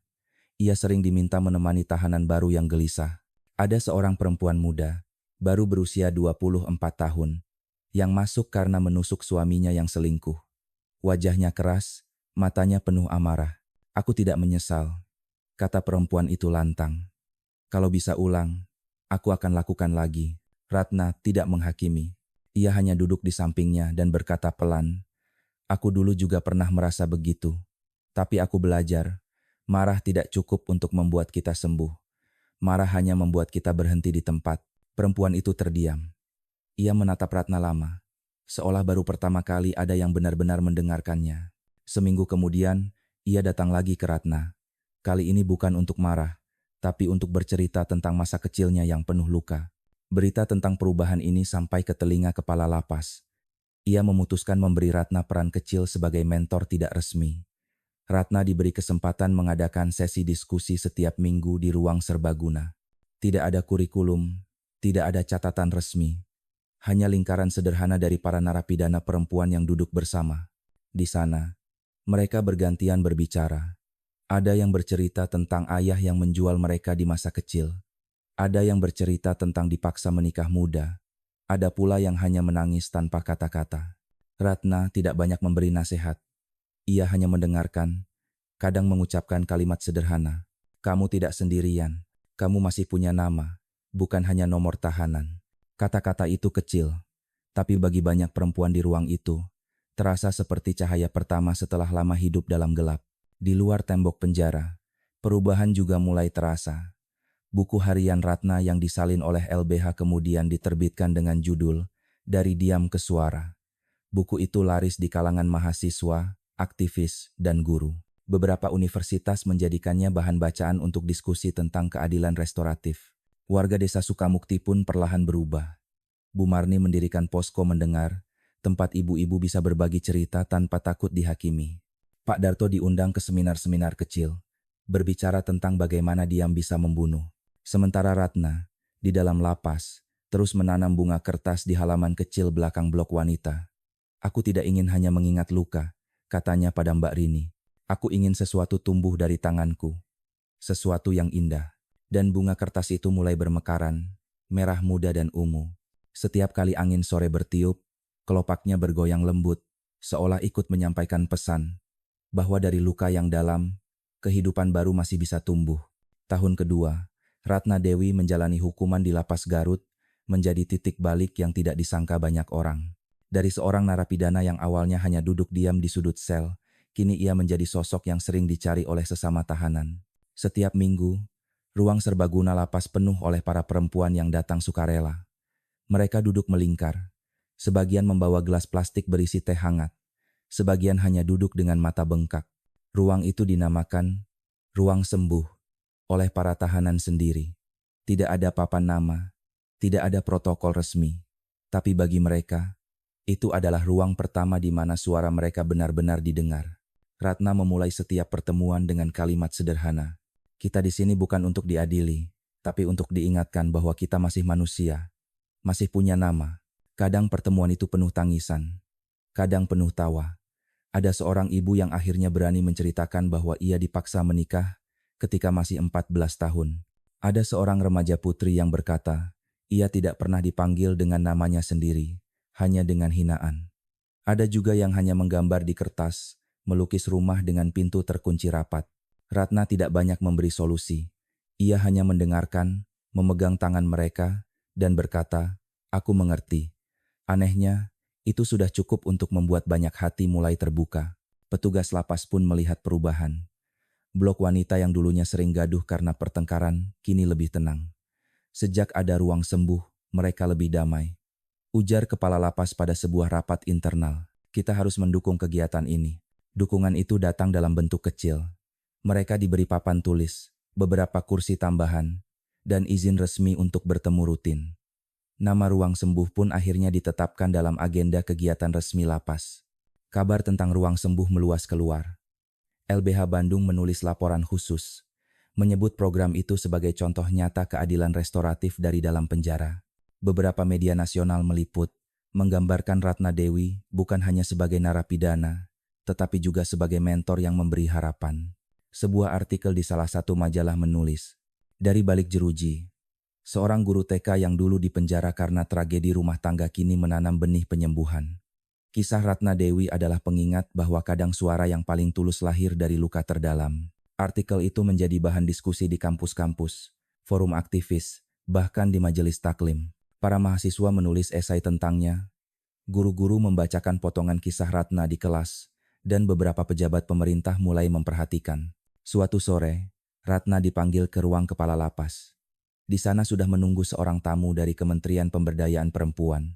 Ia sering diminta menemani tahanan baru yang gelisah. Ada seorang perempuan muda, baru berusia 24 tahun, yang masuk karena menusuk suaminya yang selingkuh. Wajahnya keras, matanya penuh amarah. Aku tidak menyesal, kata perempuan itu lantang. Kalau bisa ulang, aku akan lakukan lagi. Ratna tidak menghakimi. Ia hanya duduk di sampingnya dan berkata pelan, aku dulu juga pernah merasa begitu. Tapi aku belajar, marah tidak cukup untuk membuat kita sembuh. Marah hanya membuat kita berhenti di tempat. Perempuan itu terdiam. Ia menatap Ratna lama, seolah baru pertama kali ada yang benar-benar mendengarkannya. Seminggu kemudian, ia datang lagi ke Ratna. Kali ini bukan untuk marah, tapi untuk bercerita tentang masa kecilnya yang penuh luka. Berita tentang perubahan ini sampai ke telinga kepala lapas. Ia memutuskan memberi Ratna peran kecil sebagai mentor tidak resmi. Ratna diberi kesempatan mengadakan sesi diskusi setiap minggu di ruang serbaguna. Tidak ada kurikulum, tidak ada catatan resmi. Hanya lingkaran sederhana dari para narapidana perempuan yang duduk bersama. Di sana, mereka bergantian berbicara. Ada yang bercerita tentang ayah yang menjual mereka di masa kecil. Ada yang bercerita tentang dipaksa menikah muda. Ada pula yang hanya menangis tanpa kata-kata. Ratna tidak banyak memberi nasihat. Ia hanya mendengarkan, kadang mengucapkan kalimat sederhana. Kamu tidak sendirian, kamu masih punya nama, bukan hanya nomor tahanan. Kata-kata itu kecil, tapi bagi banyak perempuan di ruang itu, terasa seperti cahaya pertama setelah lama hidup dalam gelap. Di luar tembok penjara, perubahan juga mulai terasa. Buku harian Ratna yang disalin oleh LBH kemudian diterbitkan dengan judul Dari Diam ke Suara. Buku itu laris di kalangan mahasiswa, aktivis, dan guru. Beberapa universitas menjadikannya bahan bacaan untuk diskusi tentang keadilan restoratif. Warga desa Sukamukti pun perlahan berubah. Bu Marni mendirikan posko mendengar, tempat ibu-ibu bisa berbagi cerita tanpa takut dihakimi. Pak Darto diundang ke seminar-seminar kecil, berbicara tentang bagaimana diam bisa membunuh. Sementara Ratna, di dalam lapas, terus menanam bunga kertas di halaman kecil belakang blok wanita. Aku tidak ingin hanya mengingat luka, katanya pada Mbak Rini. Aku ingin sesuatu tumbuh dari tanganku. Sesuatu yang indah. Dan bunga kertas itu mulai bermekaran, merah muda dan ungu. Setiap kali angin sore bertiup, kelopaknya bergoyang lembut, seolah ikut menyampaikan pesan, bahwa dari luka yang dalam, kehidupan baru masih bisa tumbuh. Tahun kedua, Ratna Dewi menjalani hukuman di lapas Garut, menjadi titik balik yang tidak disangka banyak orang. Dari seorang narapidana yang awalnya hanya duduk diam di sudut sel, kini ia menjadi sosok yang sering dicari oleh sesama tahanan. Setiap minggu, ruang serbaguna lapas penuh oleh para perempuan yang datang sukarela. Mereka duduk melingkar, sebagian membawa gelas plastik berisi teh hangat, sebagian hanya duduk dengan mata bengkak. Ruang itu dinamakan Ruang Sembuh oleh para tahanan sendiri. Tidak ada papan nama, tidak ada protokol resmi. Tapi bagi mereka, itu adalah ruang pertama di mana suara mereka benar-benar didengar. Ratna memulai setiap pertemuan dengan kalimat sederhana. Kita di sini bukan untuk diadili, tapi untuk diingatkan bahwa kita masih manusia, masih punya nama. Kadang pertemuan itu penuh tangisan, kadang penuh tawa. Ada seorang ibu yang akhirnya berani menceritakan bahwa ia dipaksa menikah ketika masih 14 tahun. Ada seorang remaja putri yang berkata, ia tidak pernah dipanggil dengan namanya sendiri, hanya dengan hinaan. Ada juga yang hanya menggambar di kertas, melukis rumah dengan pintu terkunci rapat. Ratna tidak banyak memberi solusi. Ia hanya mendengarkan, memegang tangan mereka, dan berkata, aku mengerti. Anehnya, itu sudah cukup untuk membuat banyak hati mulai terbuka. Petugas lapas pun melihat perubahan. Blok wanita yang dulunya sering gaduh karena pertengkaran, kini lebih tenang. Sejak ada ruang sembuh, mereka lebih damai. Ujar kepala lapas pada sebuah rapat internal. Kita harus mendukung kegiatan ini. Dukungan itu datang dalam bentuk kecil. Mereka diberi papan tulis, beberapa kursi tambahan, dan izin resmi untuk bertemu rutin. Nama ruang sembuh pun akhirnya ditetapkan dalam agenda kegiatan resmi lapas. Kabar tentang ruang sembuh meluas keluar. LBH Bandung menulis laporan khusus, menyebut program itu sebagai contoh nyata keadilan restoratif dari dalam penjara. Beberapa media nasional meliput, menggambarkan Ratna Dewi bukan hanya sebagai narapidana, tetapi juga sebagai mentor yang memberi harapan. Sebuah artikel di salah satu majalah menulis, dari balik jeruji, seorang guru TK yang dulu dipenjara karena tragedi rumah tangga kini menanam benih penyembuhan. Kisah Ratna Dewi adalah pengingat bahwa kadang suara yang paling tulus lahir dari luka terdalam. Artikel itu menjadi bahan diskusi di kampus-kampus, forum aktivis, bahkan di majelis taklim. Para mahasiswa menulis esai tentangnya. Guru-guru membacakan potongan kisah Ratna di kelas, dan beberapa pejabat pemerintah mulai memperhatikan. Suatu sore, Ratna dipanggil ke ruang kepala lapas. Di sana sudah menunggu seorang tamu dari Kementerian Pemberdayaan Perempuan.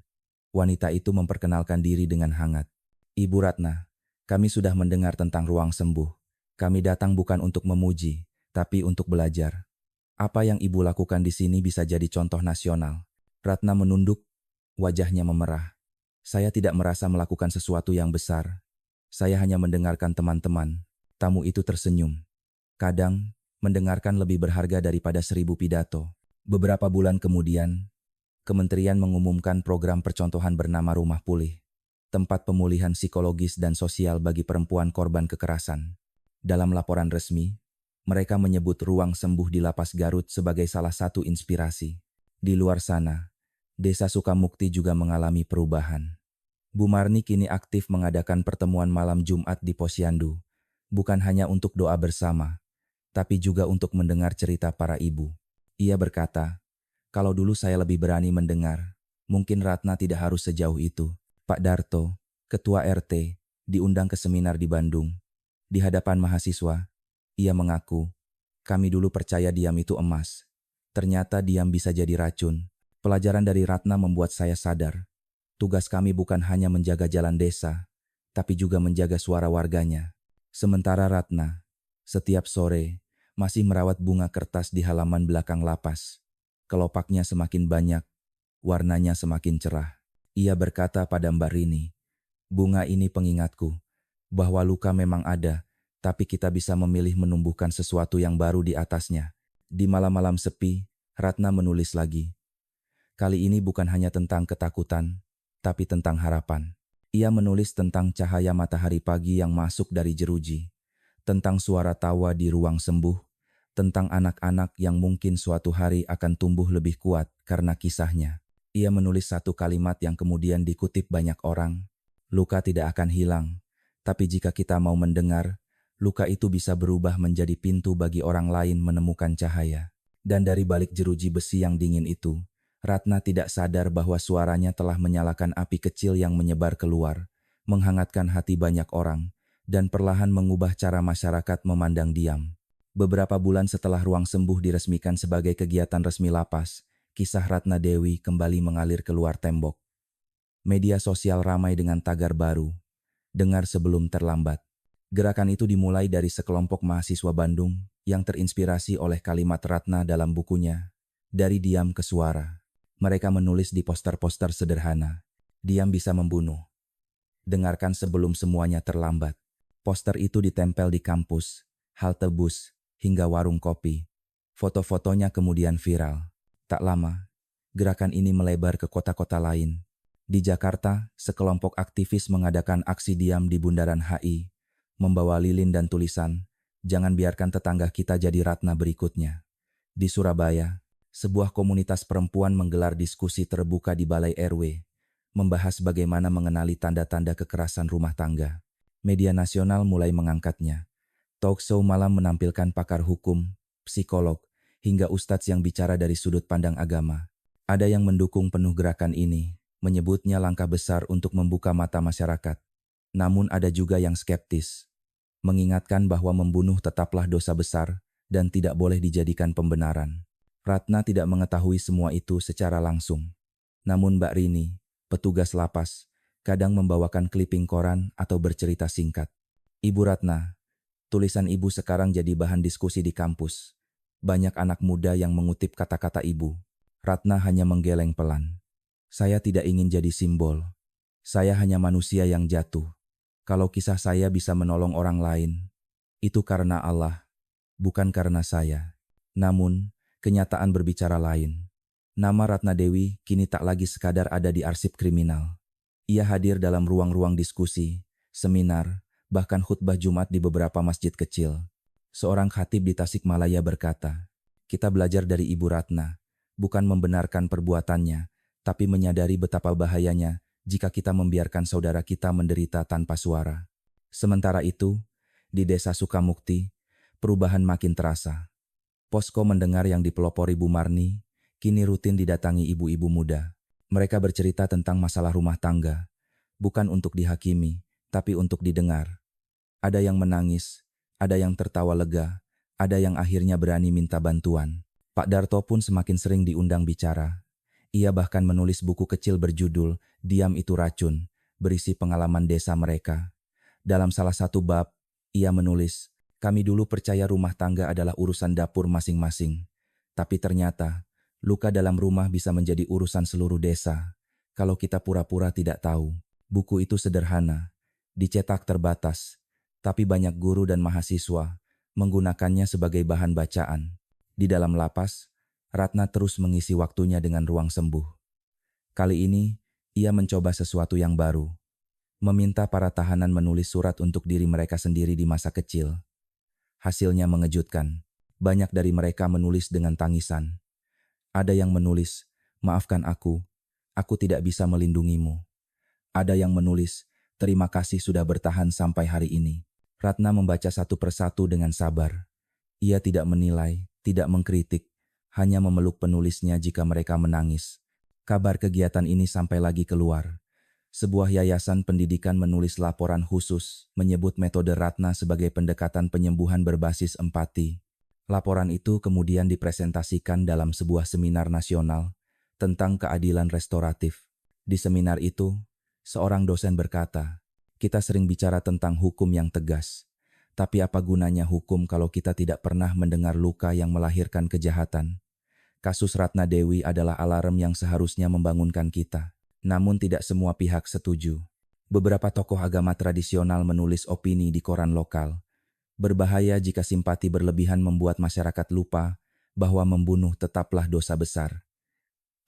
Wanita itu memperkenalkan diri dengan hangat. Ibu Ratna, kami sudah mendengar tentang ruang sembuh. Kami datang bukan untuk memuji, tapi untuk belajar. Apa yang ibu lakukan di sini bisa jadi contoh nasional. Ratna menunduk, wajahnya memerah. Saya tidak merasa melakukan sesuatu yang besar. Saya hanya mendengarkan teman-teman. Tamu itu tersenyum. Kadang, mendengarkan lebih berharga daripada 1000 pidato. Beberapa bulan kemudian, Kementerian mengumumkan program percontohan bernama Rumah Pulih, tempat pemulihan psikologis dan sosial bagi perempuan korban kekerasan. Dalam laporan resmi, mereka menyebut ruang sembuh di Lapas Garut sebagai salah satu inspirasi. Di luar sana, Desa Sukamukti juga mengalami perubahan. Bu Marni kini aktif mengadakan pertemuan malam Jumat di Posyandu, bukan hanya untuk doa bersama, tapi juga untuk mendengar cerita para ibu. Ia berkata, kalau dulu saya lebih berani mendengar, mungkin Ratna tidak harus sejauh itu. Pak Darto, ketua RT, diundang ke seminar di Bandung. Di hadapan mahasiswa, ia mengaku, kami dulu percaya diam itu emas. Ternyata diam bisa jadi racun. Pelajaran dari Ratna membuat saya sadar. Tugas kami bukan hanya menjaga jalan desa, tapi juga menjaga suara warganya. Sementara Ratna, setiap sore, masih merawat bunga kertas di halaman belakang lapas. Kelopaknya semakin banyak, warnanya semakin cerah. Ia berkata pada Mbak Rini, bunga ini pengingatku, bahwa luka memang ada, tapi kita bisa memilih menumbuhkan sesuatu yang baru di atasnya. Di malam-malam sepi, Ratna menulis lagi. Kali ini bukan hanya tentang ketakutan, tapi tentang harapan. Ia menulis tentang cahaya matahari pagi yang masuk dari jeruji, tentang suara tawa di ruang sembuh, tentang anak-anak yang mungkin suatu hari akan tumbuh lebih kuat karena kisahnya. Ia menulis satu kalimat yang kemudian dikutip banyak orang. Luka tidak akan hilang, tapi jika kita mau mendengar, luka itu bisa berubah menjadi pintu bagi orang lain menemukan cahaya. Dan dari balik jeruji besi yang dingin itu, Ratna tidak sadar bahwa suaranya telah menyalakan api kecil yang menyebar keluar, menghangatkan hati banyak orang, dan perlahan mengubah cara masyarakat memandang diam. Beberapa bulan setelah ruang sembuh diresmikan sebagai kegiatan resmi lapas, kisah Ratna Dewi kembali mengalir keluar tembok. Media sosial ramai dengan tagar baru, dengar sebelum terlambat. Gerakan itu dimulai dari sekelompok mahasiswa Bandung yang terinspirasi oleh kalimat Ratna dalam bukunya, Dari Diam ke Suara. Mereka menulis di poster-poster sederhana. Diam bisa membunuh. Dengarkan sebelum semuanya terlambat. Poster itu ditempel di kampus, halte bus, hingga warung kopi. Foto-fotonya kemudian viral. Tak lama, gerakan ini melebar ke kota-kota lain. Di Jakarta, sekelompok aktivis mengadakan aksi diam di Bundaran HI, membawa lilin dan tulisan, "Jangan biarkan tetangga kita jadi Ratna berikutnya." Di Surabaya, sebuah komunitas perempuan menggelar diskusi terbuka di Balai RW, membahas bagaimana mengenali tanda-tanda kekerasan rumah tangga. Media nasional mulai mengangkatnya. Talk show malam menampilkan pakar hukum, psikolog, hingga ustadz yang bicara dari sudut pandang agama. Ada yang mendukung penuh gerakan ini, menyebutnya langkah besar untuk membuka mata masyarakat. Namun ada juga yang skeptis, mengingatkan bahwa membunuh tetaplah dosa besar dan tidak boleh dijadikan pembenaran. Ratna tidak mengetahui semua itu secara langsung. Namun Mbak Rini, petugas lapas, kadang membawakan clipping koran atau bercerita singkat. "Ibu Ratna, tulisan ibu sekarang jadi bahan diskusi di kampus. Banyak anak muda yang mengutip kata-kata ibu." Ratna hanya menggeleng pelan. "Saya tidak ingin jadi simbol. Saya hanya manusia yang jatuh. Kalau kisah saya bisa menolong orang lain, itu karena Allah, bukan karena saya." Namun, kenyataan berbicara lain. Nama Ratna Dewi kini tak lagi sekadar ada di arsip kriminal. Ia hadir dalam ruang-ruang diskusi, seminar, bahkan khutbah Jumat di beberapa masjid kecil. Seorang khatib di Tasikmalaya berkata, "Kita belajar dari Ibu Ratna, bukan membenarkan perbuatannya, tapi menyadari betapa bahayanya jika kita membiarkan saudara kita menderita tanpa suara." Sementara itu, di Desa Sukamukti, perubahan makin terasa. Posko mendengar yang dipelopori Bu Marni kini rutin didatangi ibu-ibu muda. Mereka bercerita tentang masalah rumah tangga, bukan untuk dihakimi, tapi untuk didengar. Ada yang menangis, ada yang tertawa lega, ada yang akhirnya berani minta bantuan. Pak Darto pun semakin sering diundang bicara. Ia bahkan menulis buku kecil berjudul "Diam Itu Racun", berisi pengalaman desa mereka. Dalam salah satu bab, ia menulis, "Kami dulu percaya rumah tangga adalah urusan dapur masing-masing. Tapi ternyata, luka dalam rumah bisa menjadi urusan seluruh desa, kalau kita pura-pura tidak tahu." Buku itu sederhana, dicetak terbatas, tapi banyak guru dan mahasiswa menggunakannya sebagai bahan bacaan. Di dalam lapas, Ratna terus mengisi waktunya dengan ruang sembuh. Kali ini, ia mencoba sesuatu yang baru. Meminta para tahanan menulis surat untuk diri mereka sendiri di masa kecil. Hasilnya mengejutkan. Banyak dari mereka menulis dengan tangisan. Ada yang menulis, "Maafkan aku tidak bisa melindungimu." Ada yang menulis, "Terima kasih sudah bertahan sampai hari ini." Ratna membaca satu persatu dengan sabar. Ia tidak menilai, tidak mengkritik, hanya memeluk penulisnya jika mereka menangis. Kabar kegiatan ini sampai lagi keluar. Sebuah yayasan pendidikan menulis laporan khusus, menyebut metode Ratna sebagai pendekatan penyembuhan berbasis empati. Laporan itu kemudian dipresentasikan dalam sebuah seminar nasional tentang keadilan restoratif. Di seminar itu, seorang dosen berkata, "Kita sering bicara tentang hukum yang tegas, tapi apa gunanya hukum kalau kita tidak pernah mendengar luka yang melahirkan kejahatan?" Kasus Ratna Dewi adalah alarm yang seharusnya membangunkan kita. Namun tidak semua pihak setuju. Beberapa tokoh agama tradisional menulis opini di koran lokal. Berbahaya jika simpati berlebihan membuat masyarakat lupa bahwa membunuh tetaplah dosa besar.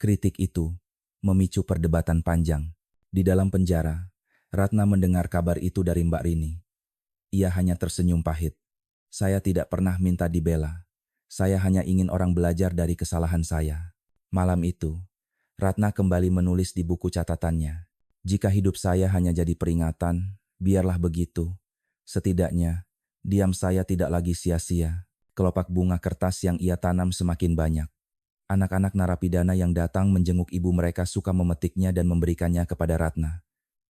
Kritik itu memicu perdebatan panjang. Di dalam penjara, Ratna mendengar kabar itu dari Mbak Rini. Ia hanya tersenyum pahit. "Saya tidak pernah minta dibela. Saya hanya ingin orang belajar dari kesalahan saya." Malam itu, Ratna kembali menulis di buku catatannya. "Jika hidup saya hanya jadi peringatan, biarlah begitu. Setidaknya, diam saya tidak lagi sia-sia." Kelopak bunga kertas yang ia tanam semakin banyak. Anak-anak narapidana yang datang menjenguk ibu mereka suka memetiknya dan memberikannya kepada Ratna.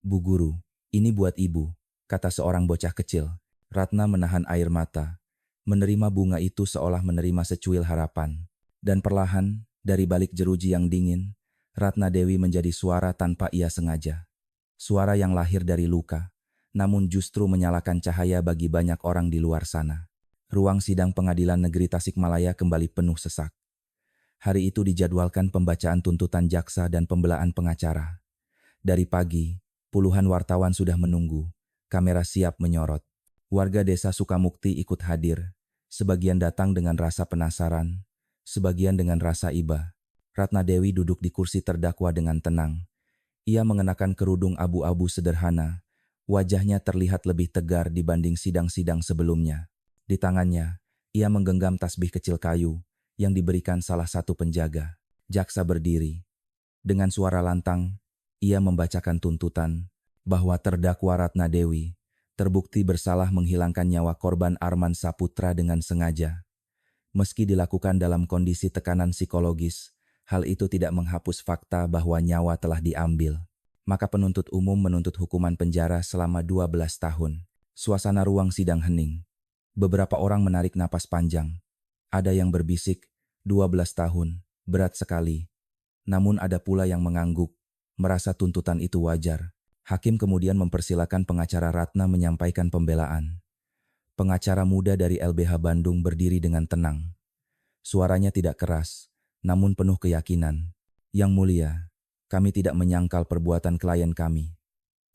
"Bu Guru, ini buat ibu," kata seorang bocah kecil. Ratna menahan air mata. Menerima bunga itu seolah menerima secuil harapan. Dan perlahan, dari balik jeruji yang dingin, Ratna Dewi menjadi suara tanpa ia sengaja. Suara yang lahir dari luka, namun justru menyalakan cahaya bagi banyak orang di luar sana. Ruang sidang Pengadilan Negeri Tasikmalaya kembali penuh sesak. Hari itu dijadwalkan pembacaan tuntutan jaksa dan pembelaan pengacara. Dari pagi, puluhan wartawan sudah menunggu, kamera siap menyorot. Warga desa Sukamukti ikut hadir, sebagian datang dengan rasa penasaran, sebagian dengan rasa iba. Ratna Dewi duduk di kursi terdakwa dengan tenang. Ia mengenakan kerudung abu-abu sederhana, wajahnya terlihat lebih tegar dibanding sidang-sidang sebelumnya. Di tangannya, ia menggenggam tasbih kecil kayu yang diberikan salah satu penjaga. Jaksa berdiri. Dengan suara lantang, ia membacakan tuntutan bahwa terdakwa Ratna Dewi terbukti bersalah menghilangkan nyawa korban Arman Saputra dengan sengaja. Meski dilakukan dalam kondisi tekanan psikologis, hal itu tidak menghapus fakta bahwa nyawa telah diambil. Maka penuntut umum menuntut hukuman penjara selama 12 tahun. Suasana ruang sidang hening. Beberapa orang menarik napas panjang. Ada yang berbisik, 12 tahun, berat sekali. Namun ada pula yang mengangguk, merasa tuntutan itu wajar. Hakim kemudian mempersilakan pengacara Ratna menyampaikan pembelaan. Pengacara muda dari LBH Bandung berdiri dengan tenang. Suaranya tidak keras, namun penuh keyakinan. Yang mulia, kami tidak menyangkal perbuatan klien kami.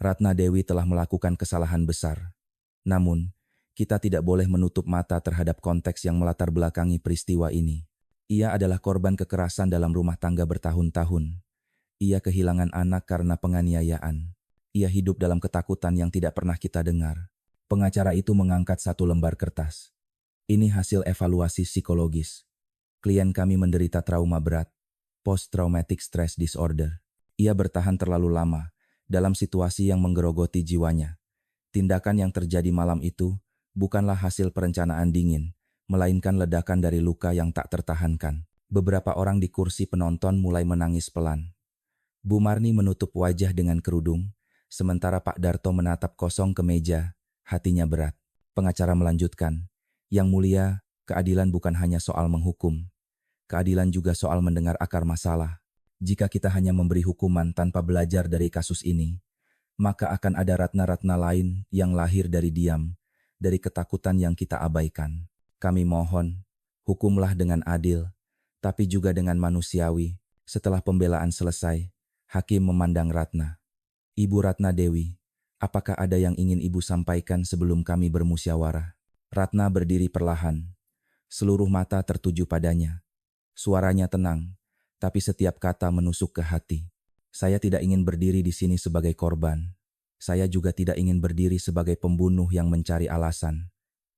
Ratna Dewi telah melakukan kesalahan besar. Namun, kita tidak boleh menutup mata terhadap konteks yang melatar belakangi peristiwa ini. Ia adalah korban kekerasan dalam rumah tangga bertahun-tahun. Ia kehilangan anak karena penganiayaan. Ia hidup dalam ketakutan yang tidak pernah kita dengar. Pengacara itu mengangkat satu lembar kertas. Ini hasil evaluasi psikologis. Klien kami menderita trauma berat, post-traumatic stress disorder. Ia bertahan terlalu lama dalam situasi yang menggerogoti jiwanya. Tindakan yang terjadi malam itu bukanlah hasil perencanaan dingin, melainkan ledakan dari luka yang tak tertahankan. Beberapa orang di kursi penonton mulai menangis pelan. Bu Marni menutup wajah dengan kerudung, sementara Pak Darto menatap kosong ke meja, hatinya berat. Pengacara melanjutkan, "Yang mulia, keadilan bukan hanya soal menghukum. Keadilan juga soal mendengar akar masalah. Jika kita hanya memberi hukuman tanpa belajar dari kasus ini, maka akan ada ratna-ratna lain yang lahir dari diam, dari ketakutan yang kita abaikan. Kami mohon, hukumlah dengan adil, tapi juga dengan manusiawi." Setelah pembelaan selesai, hakim memandang Ratna. "Ibu Ratna Dewi, apakah ada yang ingin ibu sampaikan sebelum kami bermusyawarah?" Ratna berdiri perlahan. Seluruh mata tertuju padanya. Suaranya tenang, tapi setiap kata menusuk ke hati. "Saya tidak ingin berdiri di sini sebagai korban. Saya juga tidak ingin berdiri sebagai pembunuh yang mencari alasan.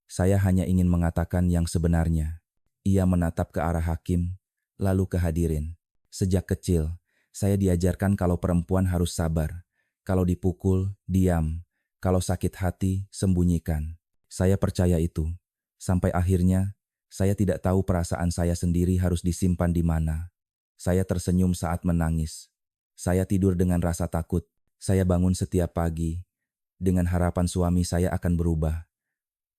Saya hanya ingin mengatakan yang sebenarnya." Ia menatap ke arah hakim, lalu ke hadirin. "Sejak kecil, saya diajarkan kalau perempuan harus sabar. Kalau dipukul, diam. Kalau sakit hati, sembunyikan. Saya percaya itu. Sampai akhirnya, saya tidak tahu perasaan saya sendiri harus disimpan di mana. Saya tersenyum saat menangis. Saya tidur dengan rasa takut. Saya bangun setiap pagi dengan harapan suami saya akan berubah.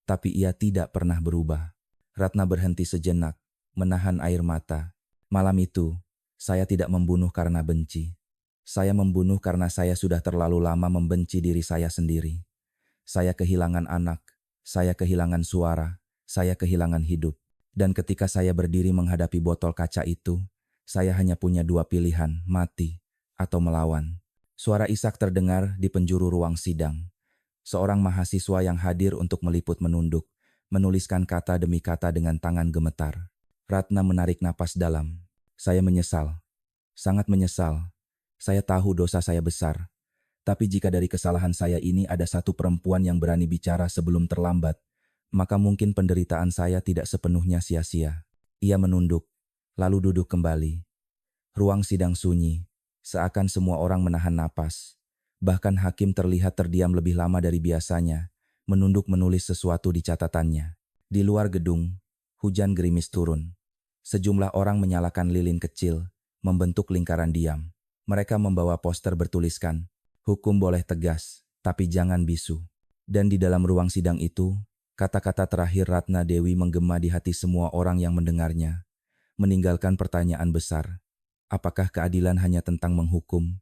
Tapi ia tidak pernah berubah." Ratna berhenti sejenak, menahan air mata. "Malam itu, saya tidak membunuh karena benci. Saya membunuh karena saya sudah terlalu lama membenci diri saya sendiri. Saya kehilangan anak, saya kehilangan suara, saya kehilangan hidup. Dan ketika saya berdiri menghadapi botol kaca itu, saya hanya punya dua pilihan, mati atau melawan." Suara isak terdengar di penjuru ruang sidang. Seorang mahasiswa yang hadir untuk meliput menunduk, menuliskan kata demi kata dengan tangan gemetar. Ratna menarik napas dalam. "Saya menyesal. Sangat menyesal. Saya tahu dosa saya besar. Tapi jika dari kesalahan saya ini ada satu perempuan yang berani bicara sebelum terlambat, maka mungkin penderitaan saya tidak sepenuhnya sia-sia." Ia menunduk, lalu duduk kembali. Ruang sidang sunyi, seakan semua orang menahan napas. Bahkan hakim terlihat terdiam lebih lama dari biasanya, menunduk menulis sesuatu di catatannya. Di luar gedung, hujan gerimis turun. Sejumlah orang menyalakan lilin kecil, membentuk lingkaran diam. Mereka membawa poster bertuliskan, "Hukum boleh tegas, tapi jangan bisu." Dan di dalam ruang sidang itu, kata-kata terakhir Ratna Dewi menggema di hati semua orang yang mendengarnya, meninggalkan pertanyaan besar. Apakah keadilan hanya tentang menghukum,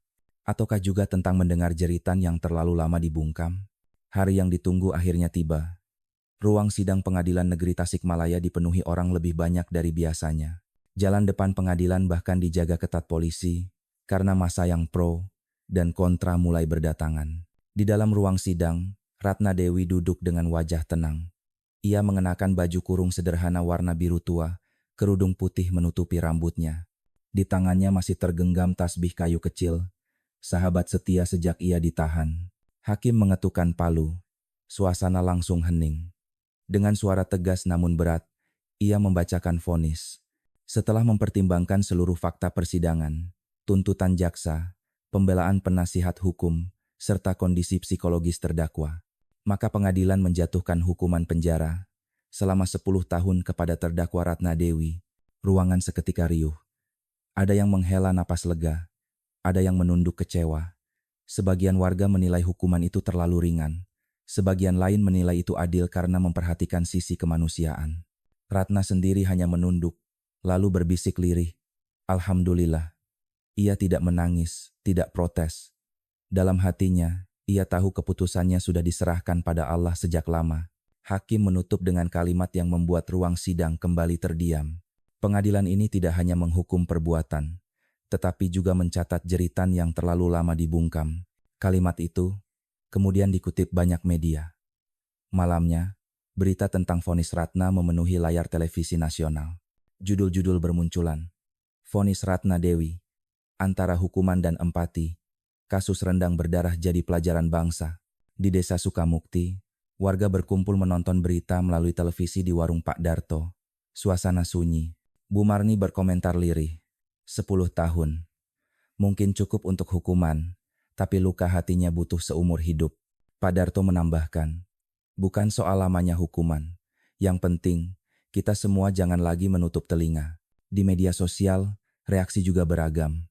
ataukah juga tentang mendengar jeritan yang terlalu lama dibungkam? Hari yang ditunggu akhirnya tiba. Ruang sidang pengadilan negeri Tasikmalaya dipenuhi orang lebih banyak dari biasanya. Jalan depan pengadilan bahkan dijaga ketat polisi karena massa yang pro dan kontra mulai berdatangan. Di dalam ruang sidang, Ratna Dewi duduk dengan wajah tenang. Ia mengenakan baju kurung sederhana warna biru tua, kerudung putih menutupi rambutnya. Di tangannya masih tergenggam tasbih kayu kecil, sahabat setia sejak ia ditahan. Hakim mengetukkan palu. Suasana langsung hening. Dengan suara tegas namun berat, ia membacakan vonis. Setelah mempertimbangkan seluruh fakta persidangan, tuntutan jaksa, pembelaan penasihat hukum, serta kondisi psikologis terdakwa, maka pengadilan menjatuhkan hukuman penjara selama 10 tahun kepada terdakwa Ratna Dewi. Ruangan seketika riuh. Ada yang menghela napas lega, ada yang menunduk kecewa. Sebagian warga menilai hukuman itu terlalu ringan. Sebagian lain menilai itu adil karena memperhatikan sisi kemanusiaan. Ratna sendiri hanya menunduk, lalu berbisik lirih. Alhamdulillah. Ia tidak menangis, tidak protes. Dalam hatinya, ia tahu keputusannya sudah diserahkan pada Allah sejak lama. Hakim menutup dengan kalimat yang membuat ruang sidang kembali terdiam. Pengadilan ini tidak hanya menghukum perbuatan, tetapi juga mencatat jeritan yang terlalu lama dibungkam. Kalimat itu kemudian dikutip banyak media. Malamnya, berita tentang vonis Ratna memenuhi layar televisi nasional. Judul-judul bermunculan. Vonis Ratna Dewi, antara hukuman dan empati. Kasus rendang berdarah jadi pelajaran bangsa. Di desa Sukamukti, warga berkumpul menonton berita melalui televisi di warung Pak Darto. Suasana sunyi. Bu Marni berkomentar lirih. 10 tahun. Mungkin cukup untuk hukuman, tapi luka hatinya butuh seumur hidup. Pak Darto menambahkan, bukan soal lamanya hukuman. Yang penting, kita semua jangan lagi menutup telinga. Di media sosial, reaksi juga beragam.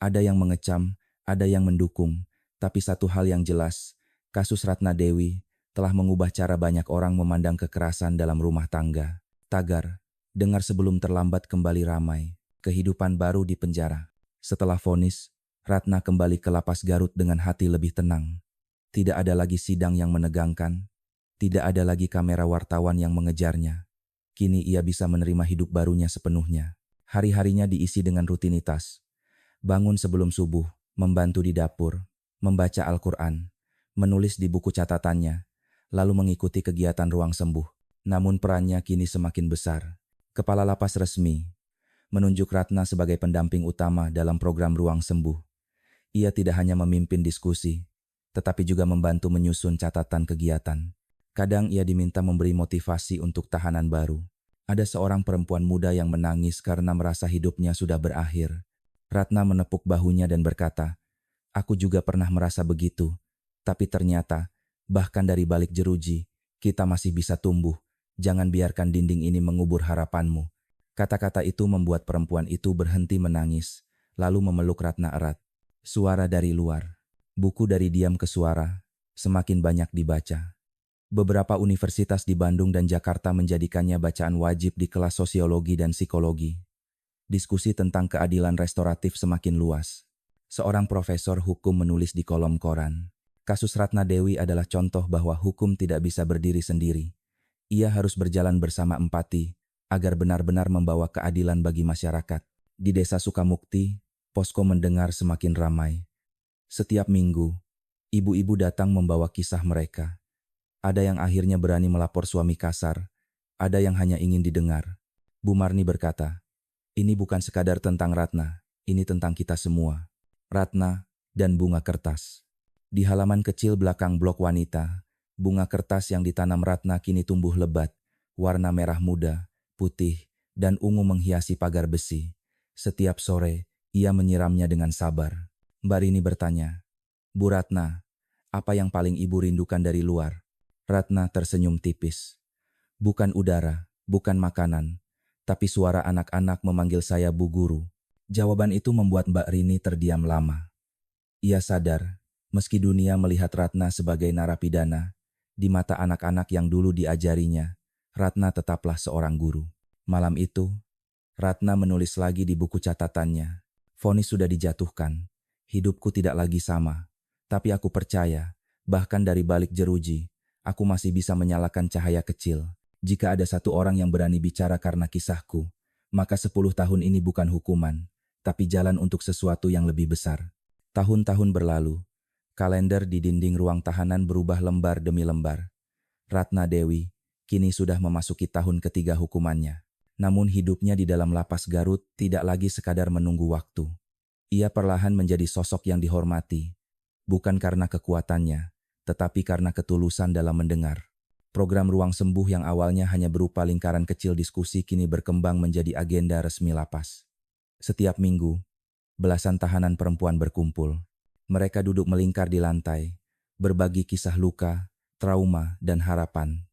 Ada yang mengecam, ada yang mendukung, tapi satu hal yang jelas, kasus Ratna Dewi telah mengubah cara banyak orang memandang kekerasan dalam rumah tangga. Tagar, dengar sebelum terlambat kembali ramai, kehidupan baru di penjara. Setelah vonis, Ratna kembali ke lapas Garut dengan hati lebih tenang. Tidak ada lagi sidang yang menegangkan, tidak ada lagi kamera wartawan yang mengejarnya. Kini ia bisa menerima hidup barunya sepenuhnya. Hari-harinya diisi dengan rutinitas. Bangun sebelum subuh, membantu di dapur, membaca Al-Quran, menulis di buku catatannya, lalu mengikuti kegiatan ruang sembuh. Namun perannya kini semakin besar. Kepala lapas resmi menunjuk Ratna sebagai pendamping utama dalam program ruang sembuh. Ia tidak hanya memimpin diskusi, tetapi juga membantu menyusun catatan kegiatan. Kadang ia diminta memberi motivasi untuk tahanan baru. Ada seorang perempuan muda yang menangis karena merasa hidupnya sudah berakhir. Ratna menepuk bahunya dan berkata, "Aku juga pernah merasa begitu, tapi ternyata, bahkan dari balik jeruji, kita masih bisa tumbuh. Jangan biarkan dinding ini mengubur harapanmu." Kata-kata itu membuat perempuan itu berhenti menangis, lalu memeluk Ratna erat. Suara dari luar. Buku dari diam ke suara, semakin banyak dibaca. Beberapa universitas di Bandung dan Jakarta menjadikannya bacaan wajib di kelas sosiologi dan psikologi. Diskusi tentang keadilan restoratif semakin luas. Seorang profesor hukum menulis di kolom koran, kasus Ratna Dewi adalah contoh bahwa hukum tidak bisa berdiri sendiri. Ia harus berjalan bersama empati, agar benar-benar membawa keadilan bagi masyarakat. Di desa Sukamukti, posko mendengar semakin ramai. Setiap minggu, ibu-ibu datang membawa kisah mereka. Ada yang akhirnya berani melapor suami kasar, ada yang hanya ingin didengar. Bu Marni berkata, "Ini bukan sekadar tentang Ratna, ini tentang kita semua." Ratna dan bunga kertas. Di halaman kecil belakang blok wanita, bunga kertas yang ditanam Ratna kini tumbuh lebat, warna merah muda, putih, dan ungu menghiasi pagar besi. Setiap sore, ia menyiramnya dengan sabar. Mbak Rini bertanya, "Bu Ratna, apa yang paling ibu rindukan dari luar?" Ratna tersenyum tipis. "Bukan udara, bukan makanan, tapi suara anak-anak memanggil saya Bu Guru." Jawaban itu membuat Mbak Rini terdiam lama. Ia sadar, meski dunia melihat Ratna sebagai narapidana, di mata anak-anak yang dulu diajarinya, Ratna tetaplah seorang guru. Malam itu, Ratna menulis lagi di buku catatannya, "Vonis sudah dijatuhkan. Hidupku tidak lagi sama. Tapi aku percaya, bahkan dari balik jeruji, aku masih bisa menyalakan cahaya kecil. Jika ada satu orang yang berani bicara karena kisahku, maka 10 tahun ini bukan hukuman, tapi jalan untuk sesuatu yang lebih besar. Tahun-tahun berlalu, kalender di dinding ruang tahanan berubah lembar demi lembar. Ratna Dewi kini sudah memasuki tahun ketiga hukumannya. Namun hidupnya di dalam lapas Garut tidak lagi sekadar menunggu waktu. Ia perlahan menjadi sosok yang dihormati, bukan karena kekuatannya, tetapi karena ketulusan dalam mendengar. Program Ruang Sembuh yang awalnya hanya berupa lingkaran kecil diskusi kini berkembang menjadi agenda resmi lapas. Setiap minggu, belasan tahanan perempuan berkumpul. Mereka duduk melingkar di lantai, berbagi kisah luka, trauma, dan harapan.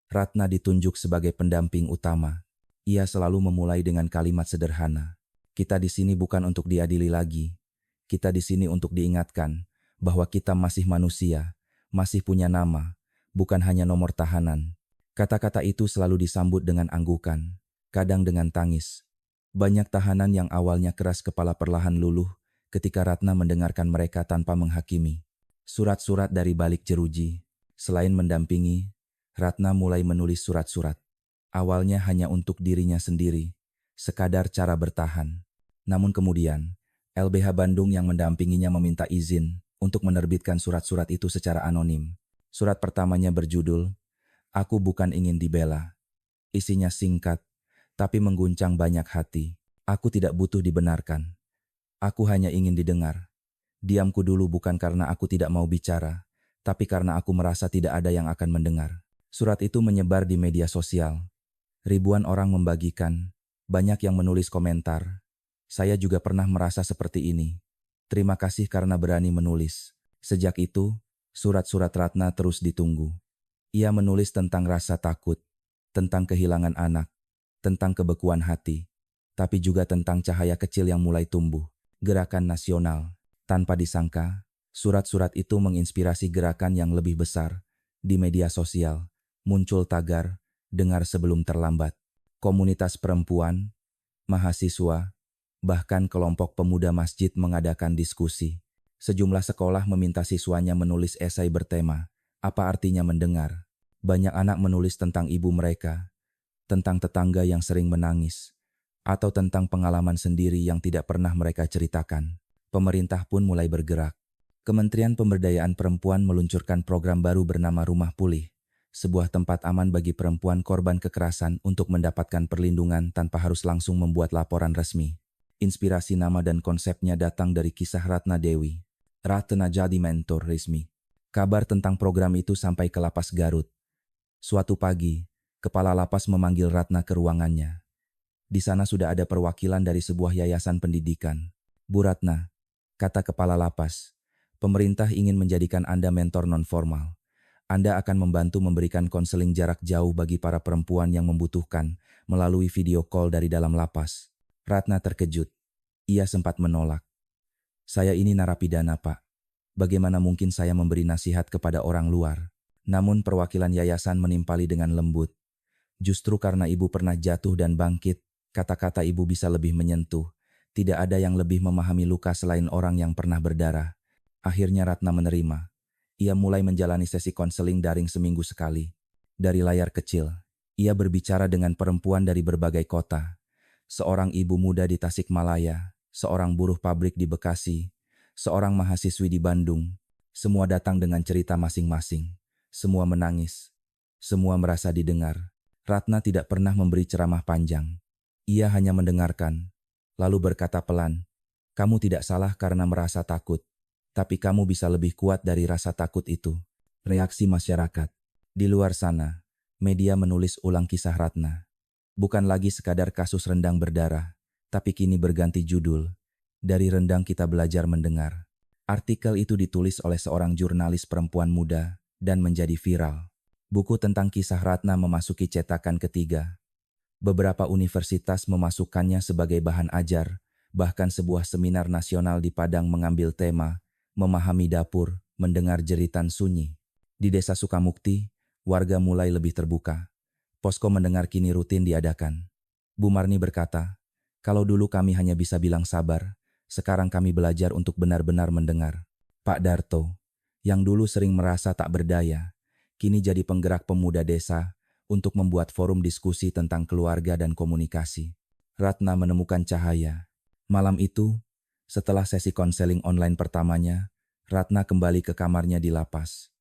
Ratna ditunjuk sebagai pendamping utama. Ia selalu memulai dengan kalimat sederhana. Kita di sini bukan untuk diadili lagi. Kita di sini untuk diingatkan bahwa kita masih manusia, masih punya nama, bukan hanya nomor tahanan. Kata-kata itu selalu disambut dengan anggukan, kadang dengan tangis. Banyak tahanan yang awalnya keras kepala perlahan luluh ketika Ratna mendengarkan mereka tanpa menghakimi. Surat-surat dari balik jeruji. Selain mendampingi, Ratna mulai menulis surat-surat. Awalnya hanya untuk dirinya sendiri, sekadar cara bertahan. Namun kemudian, LBH Bandung yang mendampinginya meminta izin untuk menerbitkan surat-surat itu secara anonim. Surat pertamanya berjudul, "Aku bukan ingin dibela." Isinya singkat, tapi mengguncang banyak hati. Aku tidak butuh dibenarkan. Aku hanya ingin didengar. Diamku dulu bukan karena aku tidak mau bicara, tapi karena aku merasa tidak ada yang akan mendengar. Surat itu menyebar di media sosial. Ribuan orang membagikan, banyak yang menulis komentar. Saya juga pernah merasa seperti ini. Terima kasih karena berani menulis. Sejak itu, surat-surat Ratna terus ditunggu. Ia menulis tentang rasa takut, tentang kehilangan anak, tentang kebekuan hati, tapi juga tentang cahaya kecil yang mulai tumbuh. Gerakan nasional. Tanpa disangka, surat-surat itu menginspirasi gerakan yang lebih besar. Di media sosial, muncul tagar, "Dengar sebelum terlambat." Komunitas perempuan, mahasiswa, bahkan kelompok pemuda masjid mengadakan diskusi. Sejumlah sekolah meminta siswanya menulis esai bertema, "Apa artinya mendengar?" Banyak anak menulis tentang ibu mereka, tentang tetangga yang sering menangis, atau tentang pengalaman sendiri yang tidak pernah mereka ceritakan. Pemerintah pun mulai bergerak. Kementerian Pemberdayaan Perempuan meluncurkan program baru bernama Rumah Pulih, sebuah tempat aman bagi perempuan korban kekerasan untuk mendapatkan perlindungan tanpa harus langsung membuat laporan resmi. Inspirasi nama dan konsepnya datang dari kisah Ratna Dewi. Ratna jadi mentor resmi. Kabar tentang program itu sampai ke lapas Garut. Suatu pagi, kepala lapas memanggil Ratna ke ruangannya. Di sana sudah ada perwakilan dari sebuah yayasan pendidikan. "Bu Ratna," kata kepala lapas, "pemerintah ingin menjadikan Anda mentor non-formal. Anda akan membantu memberikan konseling jarak jauh bagi para perempuan yang membutuhkan melalui video call dari dalam lapas." Ratna terkejut. Ia sempat menolak. "Saya ini narapidana, Pak. Bagaimana mungkin saya memberi nasihat kepada orang luar?" Namun perwakilan yayasan menimpali dengan lembut. "Justru karena ibu pernah jatuh dan bangkit, kata-kata ibu bisa lebih menyentuh. Tidak ada yang lebih memahami luka selain orang yang pernah berdarah." Akhirnya Ratna menerima. Ia mulai menjalani sesi konseling daring seminggu sekali. Dari layar kecil, ia berbicara dengan perempuan dari berbagai kota. Seorang ibu muda di Tasikmalaya, seorang buruh pabrik di Bekasi, seorang mahasiswi di Bandung. Semua datang dengan cerita masing-masing. Semua menangis. Semua merasa didengar. Ratna tidak pernah memberi ceramah panjang. Ia hanya mendengarkan, lalu berkata pelan, "Kamu tidak salah karena merasa takut. Tapi kamu bisa lebih kuat dari rasa takut itu." Reaksi masyarakat. Di luar sana, media menulis ulang kisah Ratna. Bukan lagi sekadar kasus rendang berdarah, tapi kini berganti judul, "Dari Rendang Kita Belajar Mendengar." Artikel itu ditulis oleh seorang jurnalis perempuan muda dan menjadi viral. Buku tentang kisah Ratna memasuki cetakan ketiga. Beberapa universitas memasukkannya sebagai bahan ajar, bahkan sebuah seminar nasional di Padang mengambil tema, "Memahami Dapur, Mendengar Jeritan Sunyi." Di Desa Sukamukti, warga mulai lebih terbuka. Posko mendengar kini rutin diadakan. Bu Marni berkata, "Kalau dulu kami hanya bisa bilang sabar, sekarang kami belajar untuk benar-benar mendengar." Pak Darto, yang dulu sering merasa tak berdaya, kini jadi penggerak pemuda desa untuk membuat forum diskusi tentang keluarga dan komunikasi. Ratna menemukan cahaya. Malam itu, setelah sesi konseling online pertamanya, Ratna kembali ke kamarnya di lapas.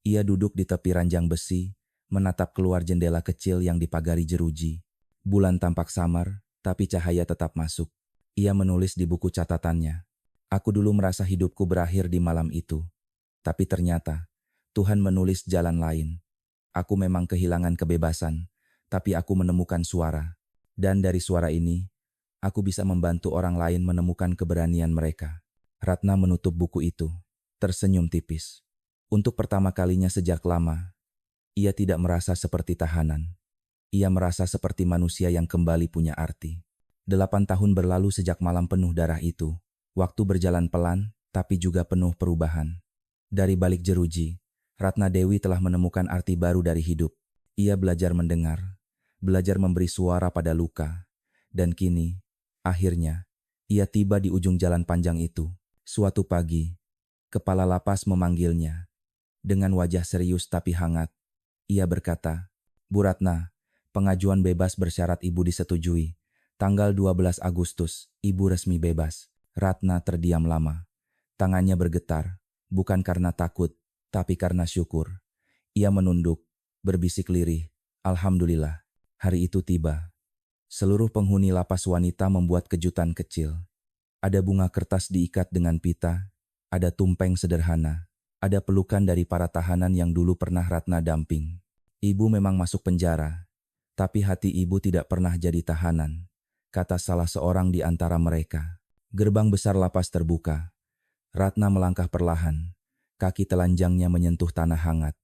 Ia duduk di tepi ranjang besi, menatap keluar jendela kecil yang dipagari jeruji. Bulan tampak samar, tapi cahaya tetap masuk. Ia menulis di buku catatannya. Aku dulu merasa hidupku berakhir di malam itu. Tapi ternyata, Tuhan menulis jalan lain. Aku memang kehilangan kebebasan, tapi aku menemukan suara. Dan dari suara ini, aku bisa membantu orang lain menemukan keberanian mereka. Ratna menutup buku itu, tersenyum tipis. Untuk pertama kalinya sejak lama, ia tidak merasa seperti tahanan. Ia merasa seperti manusia yang kembali punya arti. 8 tahun berlalu sejak malam penuh darah itu. Waktu berjalan pelan, tapi juga penuh perubahan. Dari balik jeruji, Ratna Dewi telah menemukan arti baru dari hidup. Ia belajar mendengar, belajar memberi suara pada luka. Dan kini, akhirnya, ia tiba di ujung jalan panjang itu. Suatu pagi, kepala lapas memanggilnya. Dengan wajah serius tapi hangat, ia berkata, Bu Ratna, pengajuan bebas bersyarat Ibu disetujui. Tanggal 12 Agustus, Ibu resmi bebas. Ratna terdiam lama. Tangannya bergetar, bukan karena takut, tapi karena syukur. Ia menunduk, berbisik lirih, Alhamdulillah, hari itu tiba. Seluruh penghuni lapas wanita membuat kejutan kecil. Ada bunga kertas diikat dengan pita, ada tumpeng sederhana, ada pelukan dari para tahanan yang dulu pernah Ratna damping. Ibu memang masuk penjara, tapi hati ibu tidak pernah jadi tahanan, kata salah seorang di antara mereka. Gerbang besar lapas terbuka. Ratna melangkah perlahan, kaki telanjangnya menyentuh tanah hangat.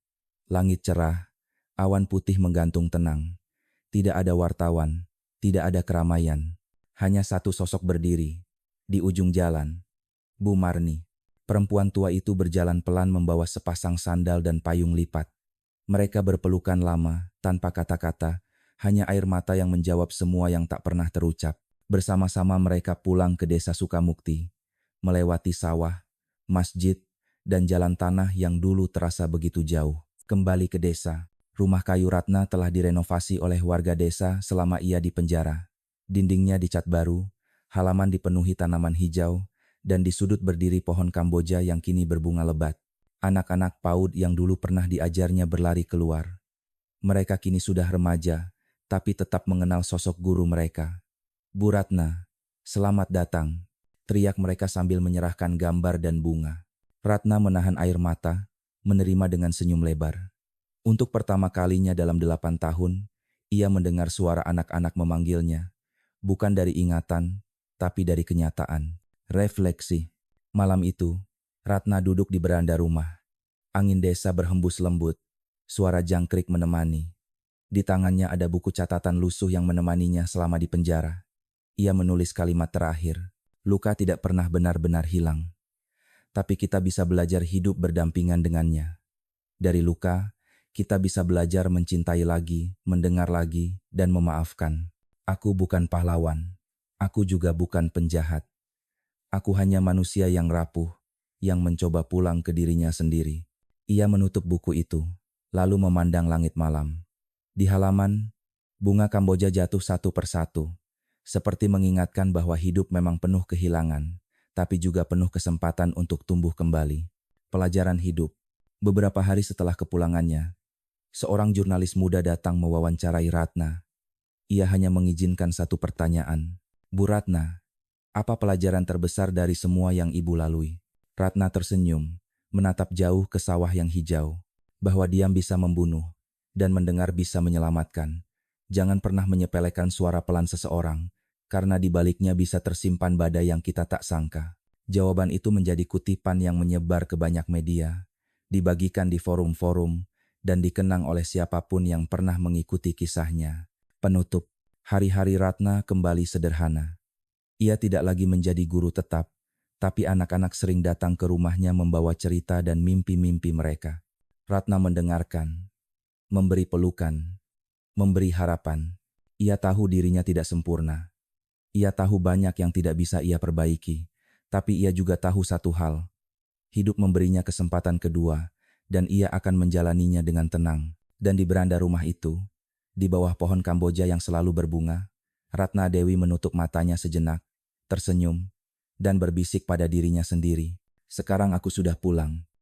Langit cerah, awan putih menggantung tenang. Tidak ada wartawan, tidak ada keramaian, hanya satu sosok berdiri. Di ujung jalan, Bu Marni. Perempuan tua itu berjalan pelan membawa sepasang sandal dan payung lipat. Mereka berpelukan lama, tanpa kata-kata, hanya air mata yang menjawab semua yang tak pernah terucap. Bersama-sama mereka pulang ke desa Sukamukti, melewati sawah, masjid, dan jalan tanah yang dulu terasa begitu jauh. Kembali ke desa, rumah kayu Ratna telah direnovasi oleh warga desa selama ia di penjara. Dindingnya dicat baru, halaman dipenuhi tanaman hijau, dan di sudut berdiri pohon Kamboja yang kini berbunga lebat. Anak-anak PAUD yang dulu pernah diajarnya berlari keluar. Mereka kini sudah remaja, tapi tetap mengenal sosok guru mereka. Bu Ratna, selamat datang, teriak mereka sambil menyerahkan gambar dan bunga. Ratna menahan air mata, menerima dengan senyum lebar. Untuk pertama kalinya dalam 8 tahun, ia mendengar suara anak-anak memanggilnya. Bukan dari ingatan, tapi dari kenyataan. Refleksi. Malam itu, Ratna duduk di beranda rumah. Angin desa berhembus lembut. Suara jangkrik menemani. Di tangannya ada buku catatan lusuh yang menemaninya selama di penjara. Ia menulis kalimat terakhir. Luka tidak pernah benar-benar hilang. Tapi kita bisa belajar hidup berdampingan dengannya. Dari luka, kita bisa belajar mencintai lagi, mendengar lagi, dan memaafkan. Aku bukan pahlawan. Aku juga bukan penjahat. Aku hanya manusia yang rapuh, yang mencoba pulang ke dirinya sendiri. Ia menutup buku itu, lalu memandang langit malam. Di halaman, bunga Kamboja jatuh satu persatu, seperti mengingatkan bahwa hidup memang penuh kehilangan, tapi juga penuh kesempatan untuk tumbuh kembali. Pelajaran hidup. Beberapa hari setelah kepulangannya, seorang jurnalis muda datang mewawancarai Ratna. Ia hanya mengizinkan satu pertanyaan. Bu Ratna, apa pelajaran terbesar dari semua yang ibu lalui? Ratna tersenyum, menatap jauh ke sawah yang hijau. Bahwa diam bisa membunuh, dan mendengar bisa menyelamatkan. Jangan pernah menyepelekan suara pelan seseorang, karena di baliknya bisa tersimpan badai yang kita tak sangka. Jawaban itu menjadi kutipan yang menyebar ke banyak media, dibagikan di forum-forum, dan dikenang oleh siapapun yang pernah mengikuti kisahnya. Penutup, hari-hari Ratna kembali sederhana. Ia tidak lagi menjadi guru tetap, tapi anak-anak sering datang ke rumahnya membawa cerita dan mimpi-mimpi mereka. Ratna mendengarkan, memberi pelukan, memberi harapan. Ia tahu dirinya tidak sempurna. Ia tahu banyak yang tidak bisa ia perbaiki, tapi ia juga tahu satu hal. Hidup memberinya kesempatan kedua, dan ia akan menjalaninya dengan tenang. Dan di beranda rumah itu, di bawah pohon Kamboja yang selalu berbunga, Ratna Dewi menutup matanya sejenak, tersenyum, dan berbisik pada dirinya sendiri. Sekarang aku sudah pulang.